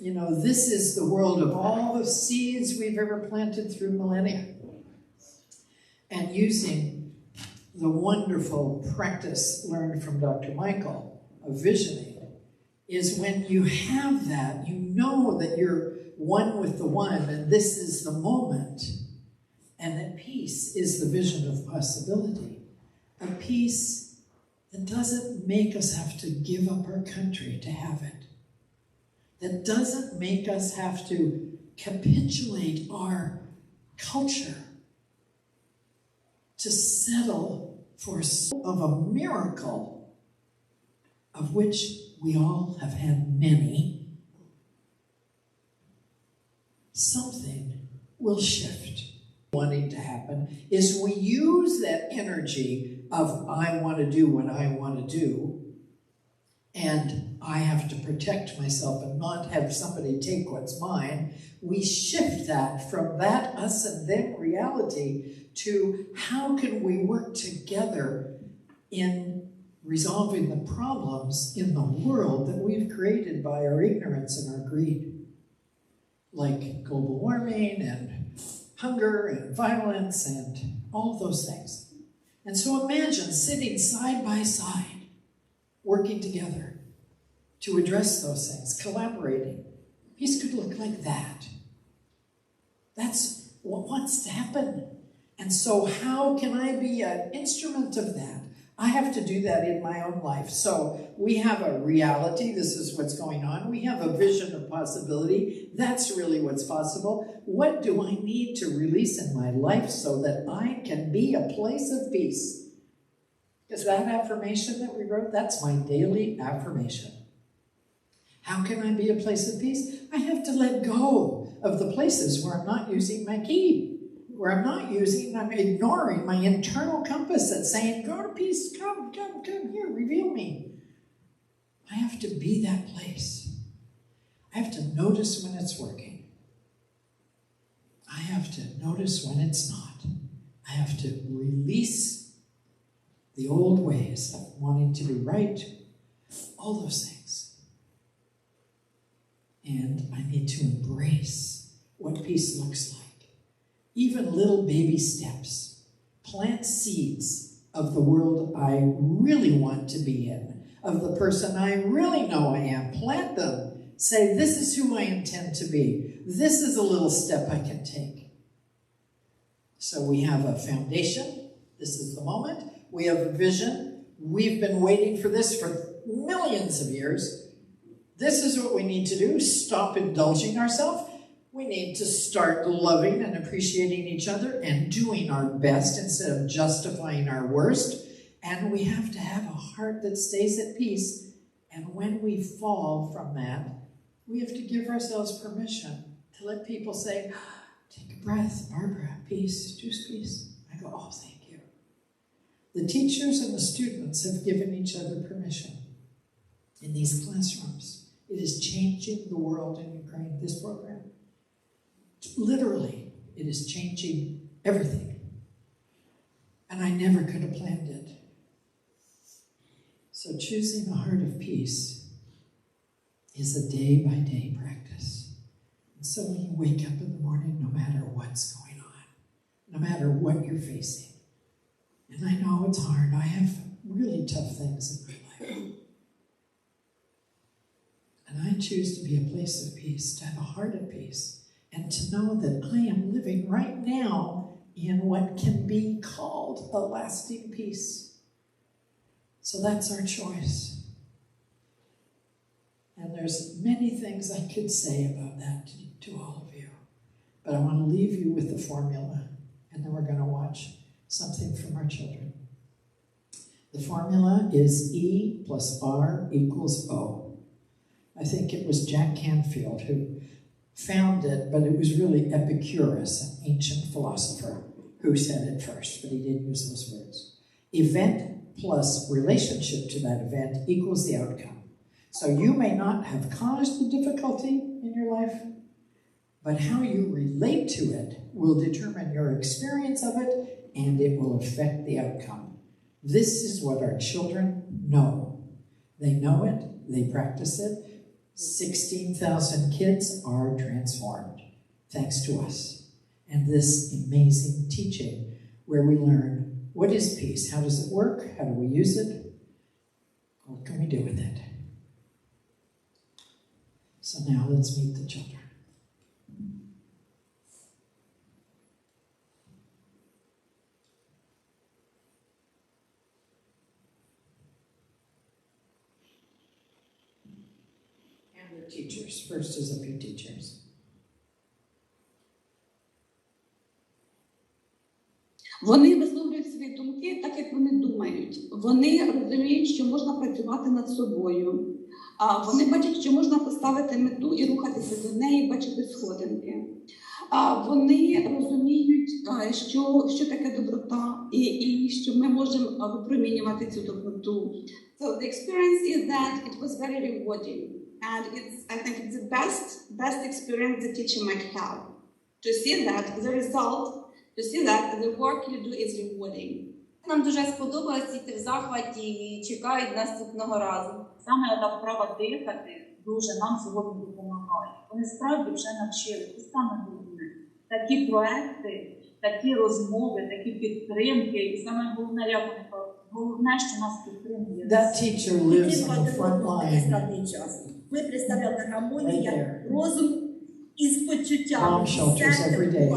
You know, this is the world of all the seeds we've ever planted through millennia. And using the wonderful practice learned from Dr. Michael of visioning is when you have that, you know that you're one with the one, and this is the moment, and that peace is the vision of possibility. A peace that doesn't make us have to give up our country to have it. That doesn't make us have to capitulate our culture to settle for of a miracle of which we all have had many. Something will shift. Wanting to happen is we use that energy of I want to do what I want to do, and I have to protect myself and not have somebody take what's mine. We shift that from that us and them reality to how can we work together in resolving the problems in the world that we've created by our ignorance and our greed, like global warming and hunger and violence and all those things. And so imagine sitting side by side, working together to address those things, collaborating. Peace could look like that. That's what wants to happen. And so how can I be an instrument of that? I have to do that in my own life. So we have a reality, this is what's going on. We have a vision of possibility, that's really what's possible. What do I need to release in my life so that I can be a place of peace? Because that affirmation that we wrote, that's my daily affirmation. How can I be a place of peace? I have to let go of the places where I'm not using my key, where I'm ignoring my internal compass that's saying, go to peace, come here, reveal me. I have to be that place. I have to notice when it's working. I have to notice when it's not. I have to release the old ways of wanting to be right, all those things. And I need to embrace what peace looks like. Even little baby steps. Plant seeds of the world I really want to be in, of the person I really know I am. Plant them. Say, this is who I intend to be. This is a little step I can take. So we have a foundation. This is the moment. We have a vision. We've been waiting for this for millions of years. This is what we need to do. Stop indulging ourselves. We need to start loving and appreciating each other and doing our best instead of justifying our worst. And we have to have a heart that stays at peace. And when we fall from that, we have to give ourselves permission to let people say, take a breath, Barbara, peace, choose peace. I go, oh, thank you. The teachers and the students have given each other permission in these classrooms. It is changing the world in Ukraine, this program. Literally, it is changing everything. And I never could have planned it. So choosing a heart of peace is a day-by-day practice. And so when you wake up in the morning, no matter what's going on, no matter what you're facing, and I know it's hard, I have really tough things in my life. And I choose to be a place of peace, to have a heart of peace, and to know that I am living right now in what can be called a lasting peace. So that's our choice. And there's many things I could say about that to all of you. But I want to leave you with the formula, and then we're going to watch something from our children. The formula is E plus R equals O. I think it was Jack Canfield who found it, but it was really Epicurus, an ancient philosopher, who said it first, but he didn't use those words. Event plus relationship to that event equals the outcome. So you may not have caused the difficulty in your life, but how you relate to it will determine your experience of it, and it will affect the outcome. This is what our children know. They know it, they practice it. 16,000 kids are transformed thanks to us and this amazing teaching where we learn what is peace, how does it work, how do we use it, what can we do with it. So now let's meet the children. And the teachers. First is a few teachers. Вони висловлюють свої думки так, як вони думають. Вони розуміють, що можна працювати над собою. Вони бачать, що можна поставити мету і рухатися до неї, бачити сходинки. Вони розуміють, що таке доброта і що ми можемо випромінювати цю доброту. So the experience is that it was very rewarding. And I think it's the best experience the teacher might have. To see that the result, to see that the work you do is rewarding. Нам дуже сподобалось йти в захваті і чекають наступного разу. Саме та вправа дихати дуже нам сьогодні допомагає. Вони справді вже навчили. І саме головне, такі проекти, такі розмови, такі підтримки. І саме головне, як вони кажуть, головне, що нас підтримує. That teacher lives on the front line. Ми представляли гармонію як розум із почуттям. Bomb shelters every day.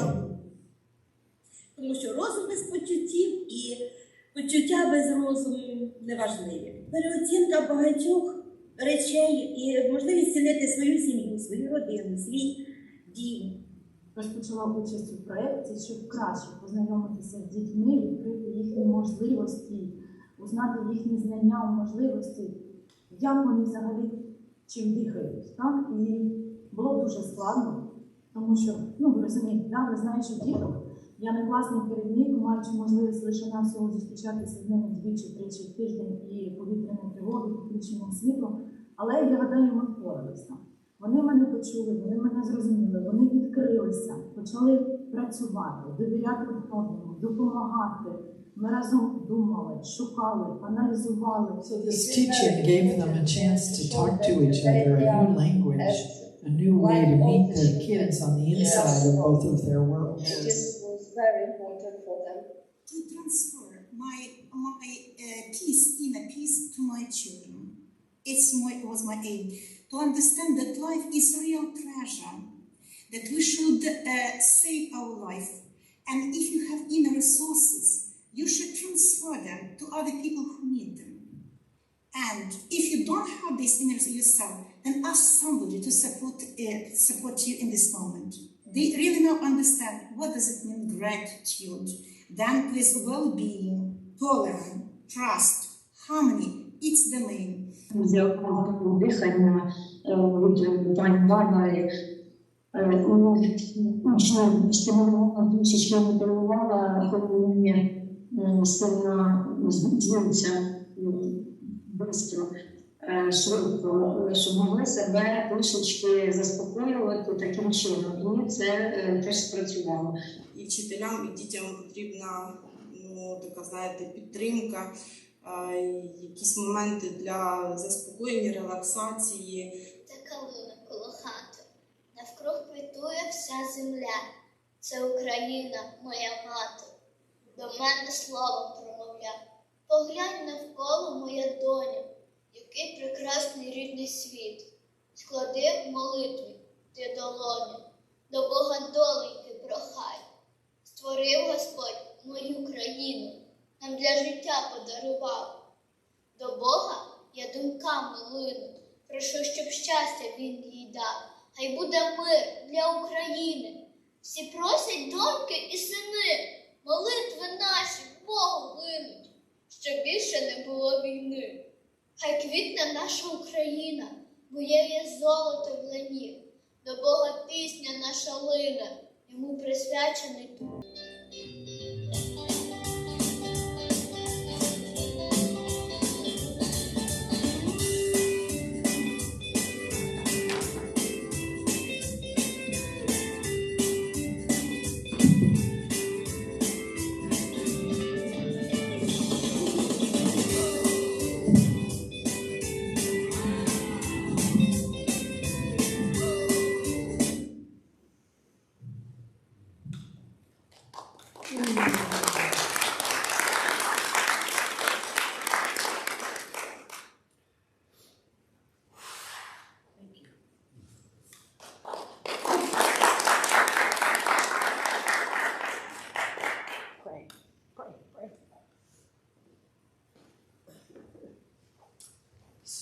Тому що розум без почуттів і почуття без розуму неважливі. Переоцінка багатьох речей і можливість цінити свою сім'ю, свою родину, свій дім. Розпочала участь у проєкті, щоб краще познайомитися з дітьми, відкрити їхні можливості, узнати їхні знання, можливості, як вони взагалі чим дихають. Так? І було дуже складно, тому що, ви розумієте, ви знаєте, що діток, я не класний керівник, маючи можливість лише навсього зустрічатися з ними 2-3 в тиждень і повітряні тривоги, включенням світла, але я гадаю, ми впоралися. Вони мене почули, вони мене зрозуміли, вони відкрилися, почали працювати, довіряти одному, допомагати. Ми разом думали, шукали, аналізували. So this teaching gave them a chance to talk to each other, a new language, a new way to meet the kids on the inside of both of their worlds. This was very important for them. To transfer my peace, inner peace, to my children. It was my aim. To understand that life is a real treasure, that we should save our life. And if you have inner resources, you should transfer them to other people who need them. And if you don't have this inner yourself, then ask somebody to support you in this moment. They really now understand what does it mean gratitude, then with well-being, tolerance, trust, harmony. It's the main. Дихання від пані Барбари стимулювала, трішечки мотивувала, коли мені сильно злиться швидко, щоб могли себе трішечки заспокоювати таким чином. І це теж спрацювало. І вчителям, і дітям потрібна така, знаєте, підтримка, якісь моменти для заспокоєння, релаксації. Це калина коло хати, навкруг квітує вся земля. Це Україна, моя мати, до мене слово промовля. Поглянь навколо, моя доня, який прекрасний рідний світ. Склади в молитві ти долоні, до Бога доленьки прохай. Створив Господь мою країну, нам для життя подарував. До Бога я думками лину, прошу, щоб щастя Він їй дав. Хай буде мир для України. Всі просять доньки і сини, молитви наші Богу линуть, щоб більше не було війни. Хай квітне наша Україна, бо є золото в лані. До Бога пісня наша лине, йому присвячений тут.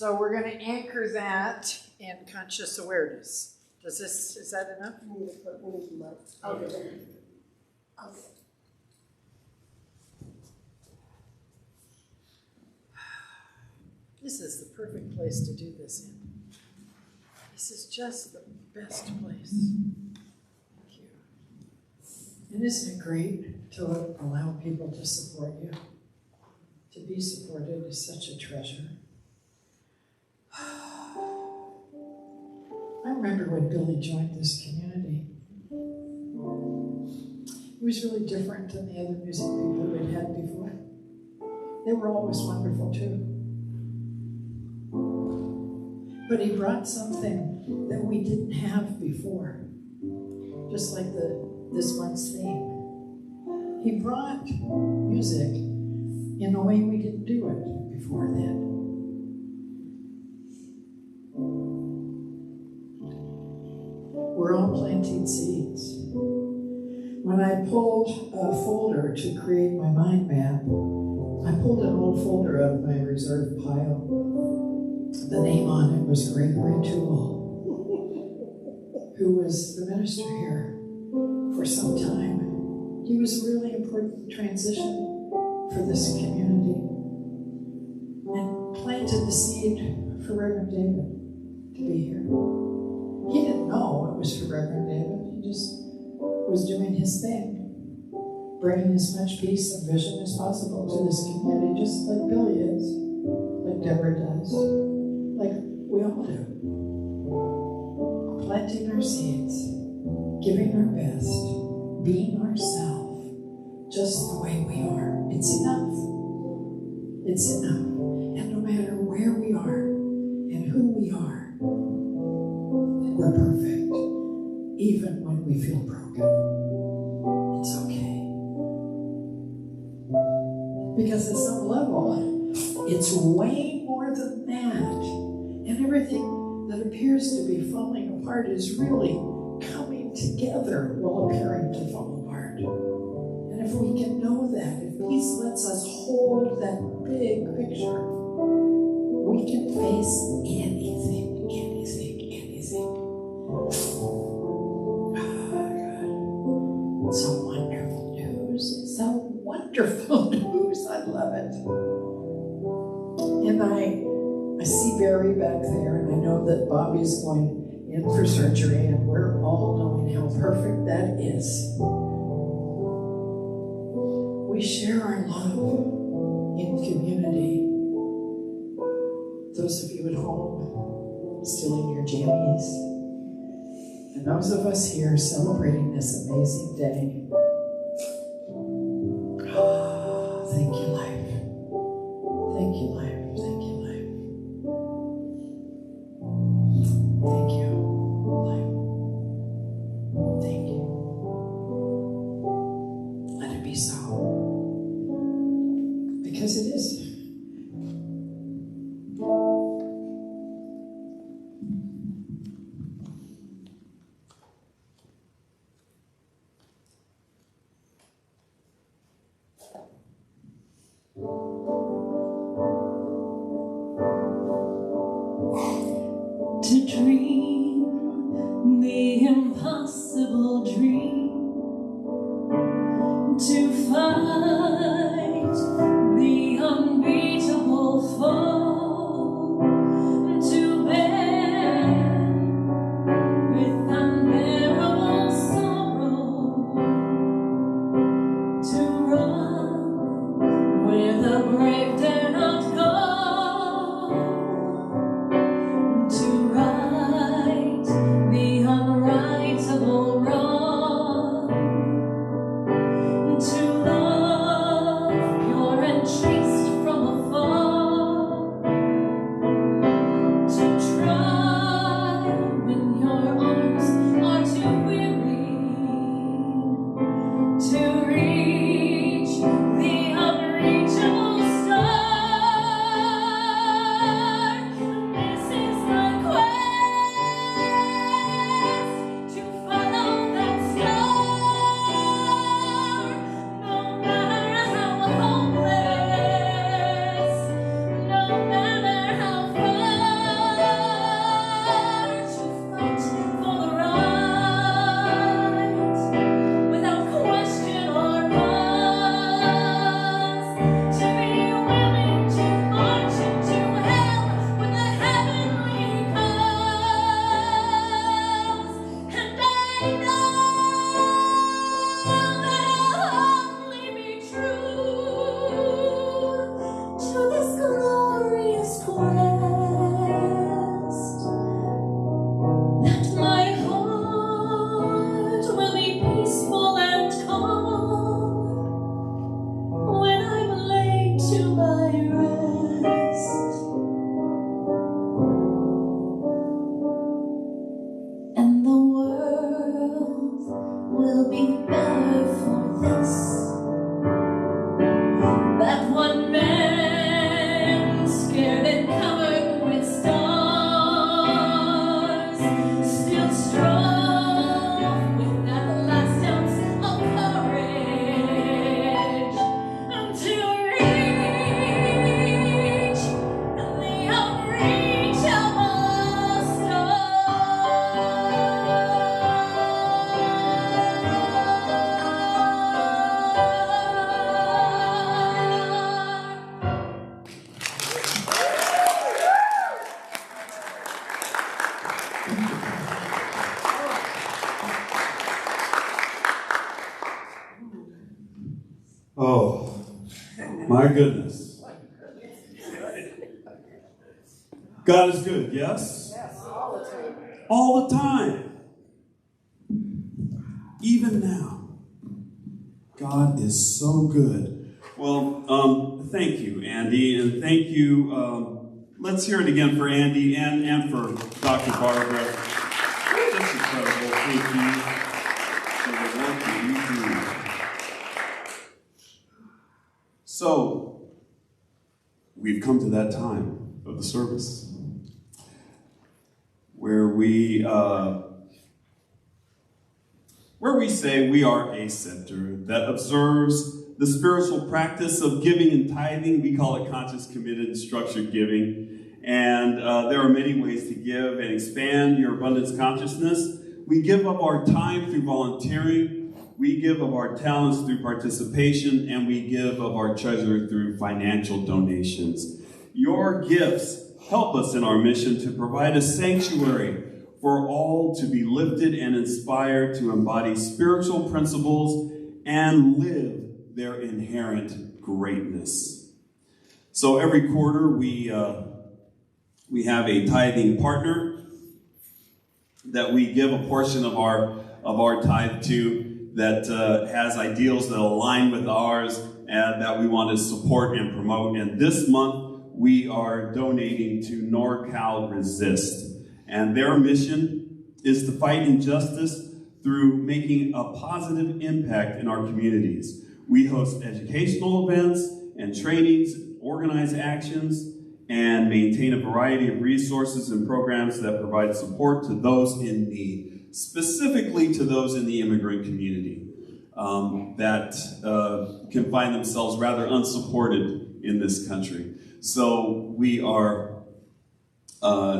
So we're going to anchor that in conscious awareness. Is that enough? Okay. This is the perfect place to do this in. This is just the best place. Thank you. And isn't it great to allow people to support you? To be supported is such a treasure. I remember when Billy joined this community. He was really different than the other music people we'd had before. They were always wonderful too. But he brought something that we didn't have before. Just like this month's theme. He brought music in a way we didn't do it before then. We're all planting seeds. When I pulled a folder to create my mind map, I pulled an old folder out of my reserve pile. The name on it was Gregory Toole, who was the minister here for some time. He was a really important transition for this community and planted the seed for Reverend David to be here. He didn't know it was for Reverend David. He just was doing his thing, bringing as much peace and vision as possible to this community, just like Billy is, like Deborah does, like we all do. Planting our seeds, giving our best, being ourselves, just the way we are. It's enough. It's enough. And no matter where we are and who we are, we're perfect. Even when we feel broken, it's okay. Because at some level, it's way more than that. And everything that appears to be falling apart is really coming together while appearing to fall apart. And if we can know that, if peace lets us hold that big picture, we can face anything. So wonderful news. So wonderful news. I love it. And I see Barry back there, and I know that Bobby's going in for surgery, and we're all knowing how perfect that is. We share our love in community. Those of you at home, still in your jammies, and those of us here celebrating this amazing day. Oh, thank you, life. Thank you, life. Thank you, life. Thank you, life. Thank you. Let it be so. Because it is. To dream the impossible dream, to fight the unbeatable foe, to bear with unbearable sorrow, to run where the brave dare not go. To rise Oh, my goodness. God is good, yes? Yes, all the time. All the time. Even now. God is so good. Well, thank you, Andy, and thank you. Let's hear it again for Andy and for Dr. Barbara. That's incredible. Thank you for the work that you do. So, we've come to that time of the service where we say we are a center that observes the spiritual practice of giving and tithing. We call it conscious, committed, and structured giving. And there are many ways to give and expand your abundance consciousness. We give of our time through volunteering. We give of our talents through participation, and we give of our treasure through financial donations. Your gifts help us in our mission to provide a sanctuary for all to be lifted and inspired to embody spiritual principles and live their inherent greatness. So every quarter we have a tithing partner that we give a portion of our tithe to, that has ideals that align with ours and that we want to support and promote. And this month, we are donating to NorCal Resist. And their mission is to fight injustice through making a positive impact in our communities. We host educational events and trainings, organize actions, and maintain a variety of resources and programs that provide support to those in need. Specifically to those in the immigrant community that can find themselves rather unsupported in this country. So we are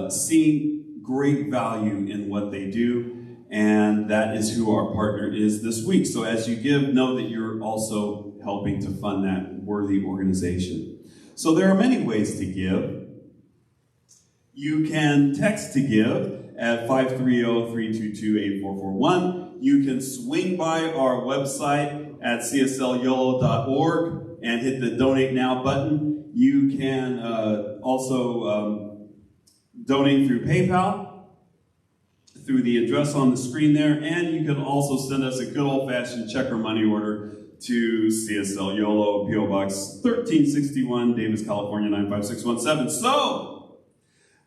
seeing great value in what they do, and that is who our partner is this week. So as you give, know that you're also helping to fund that worthy organization. So there are many ways to give. You can text to give at 530-322-8441. You can swing by our website at cslYolo.org and hit the Donate Now button. You can also donate through PayPal, through the address on the screen there, and you can also send us a good old-fashioned check or money order to CSL Yolo, P.O. Box 1361, Davis, California 95617. So,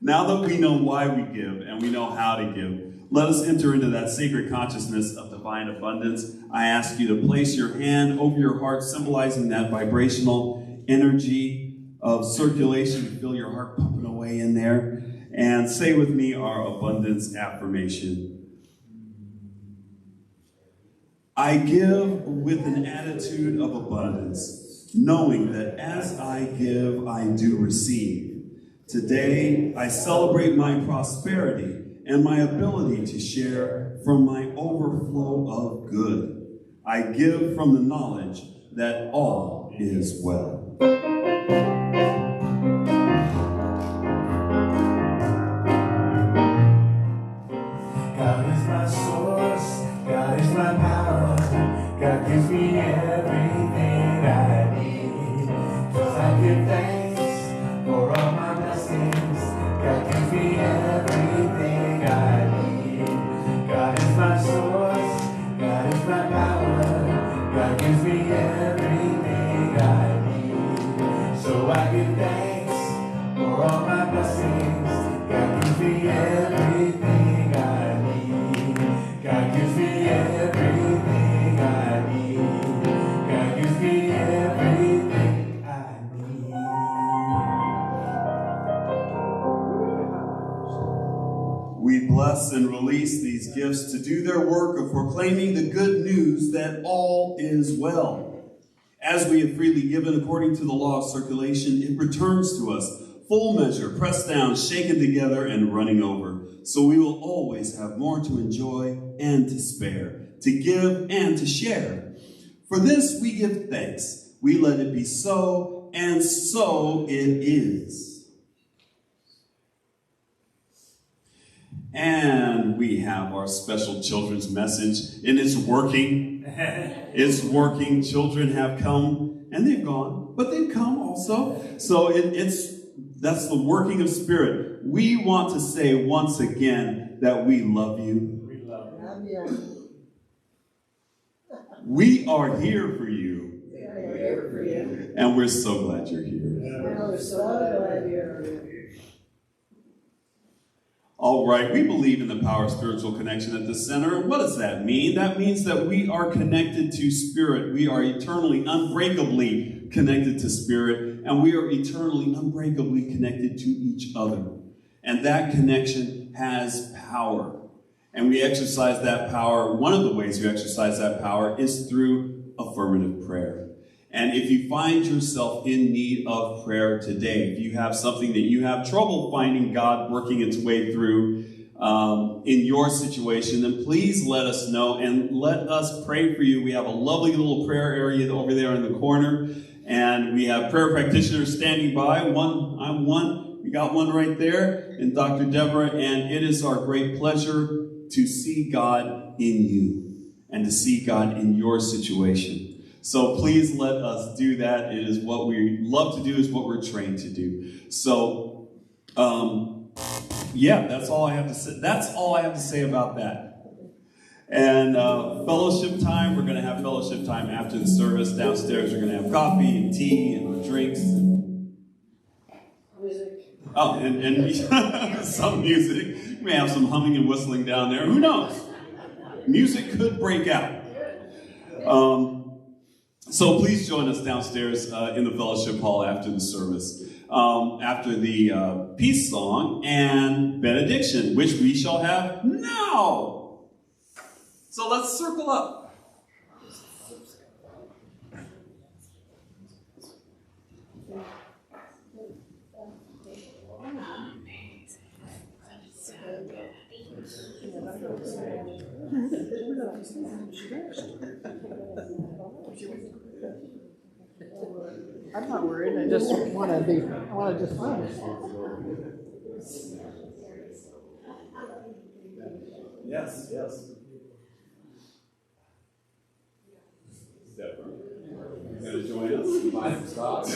now that we know why we give and we know how to give, let us enter into that sacred consciousness of divine abundance. I ask you to place your hand over your heart, symbolizing that vibrational energy of circulation. Feel your heart pumping away in there. And say with me our abundance affirmation. I give with an attitude of abundance, knowing that as I give, I do receive. Today, I celebrate my prosperity and my ability to share from my overflow of good. I give from the knowledge that all is well. God is my source, God is my power, God gives me everything I need. Cause I give thanks for all my blessings, God gives me everything I need. God is my source, God is my power, God gives me everything I need. So I give thanks for all my blessings, God gives me everything I need. God gives me everything I need. God gives me everything I need. We bless and release these gifts to do their work of proclaiming the good news that all is well. As we have freely given according to the law of circulation, it returns to us, full measure, pressed down, shaken together, and running over. So we will always have more to enjoy and to spare, to give and to share. For this we give thanks. We let it be so, and so it is. And we have our special children's message, and it's working. It's working. Children have come, and they've gone, but they've come also. So that's the working of Spirit. We want to say once again that we love you. We love you. We are here for you. We are here for you. And we're so glad you're here. We're so glad you're here. All right, we believe in the power of spiritual connection at the center. What does that mean? That means that we are connected to Spirit. We are eternally, unbreakably connected to Spirit, and we are eternally, unbreakably connected to each other. And that connection has power. And we exercise that power. One of the ways we exercise that power is through affirmative prayer. And if you find yourself in need of prayer today, if you have something that you have trouble finding God working its way through in your situation, then please let us know and let us pray for you. We have a lovely little prayer area over there in the corner, and we have prayer practitioners standing by. I'm one. We got one right there, and Dr. Deborah, and it is our great pleasure to see God in you and to see God in your situation. So please let us do that. It is what we love to do, is what we're trained to do. So, yeah, that's all I have to say. That's all I have to say about that. And fellowship time, we're going to have fellowship time after the service. Downstairs, we're going to have coffee and tea and drinks. Music. Oh, and some music. We may have some humming and whistling down there. Who knows? Music could break out. So please join us downstairs in the fellowship hall after the service, after the peace song and benediction, which we shall have now. So let's circle up. I'm not worried. I just want to just fun. Yes, yes. Deborah, you going to join us? Five stops.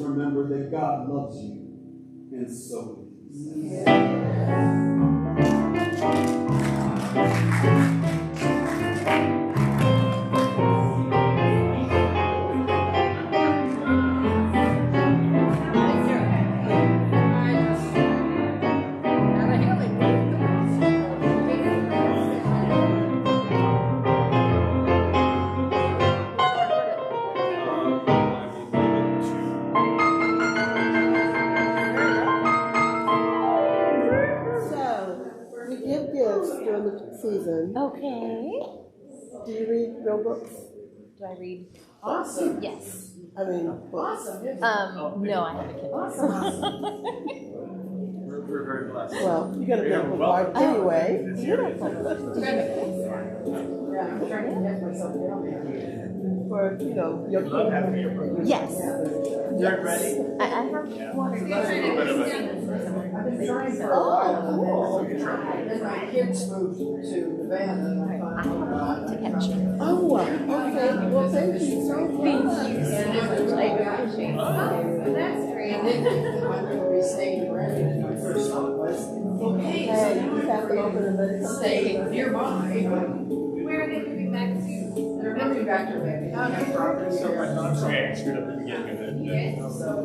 Remember that God loves you, and so it is. Allison. Okay. Do you read real books? Do I read? Awesome. Yes. I mean, books. No, I have a Kindle. We're very blessed. Well, you're going to be able to watch anyway. Beautiful. Yeah, I'm trying to get myself down there. For, you know, your kids. Yes. You're ready? I have one or two. I've been trying for a while. Oh, then my kids moved to Nevada and I thought, to catch you. oh, okay. Well, thank you so much. Thank you so much. I appreciate it. That's great. And then I'm going to be staying around. My first thought was, okay, so you have to open and let it stay nearby. Where are they moving back to? They're moving back to America. So I'm sorry, I screwed up the beginning of it.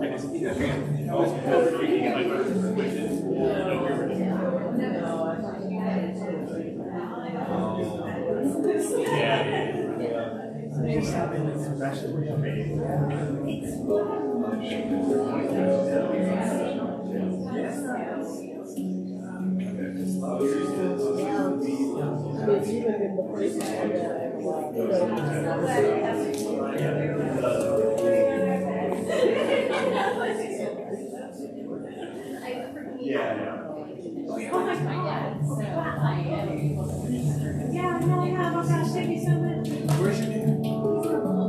I just Just having this special It's even in the first one that I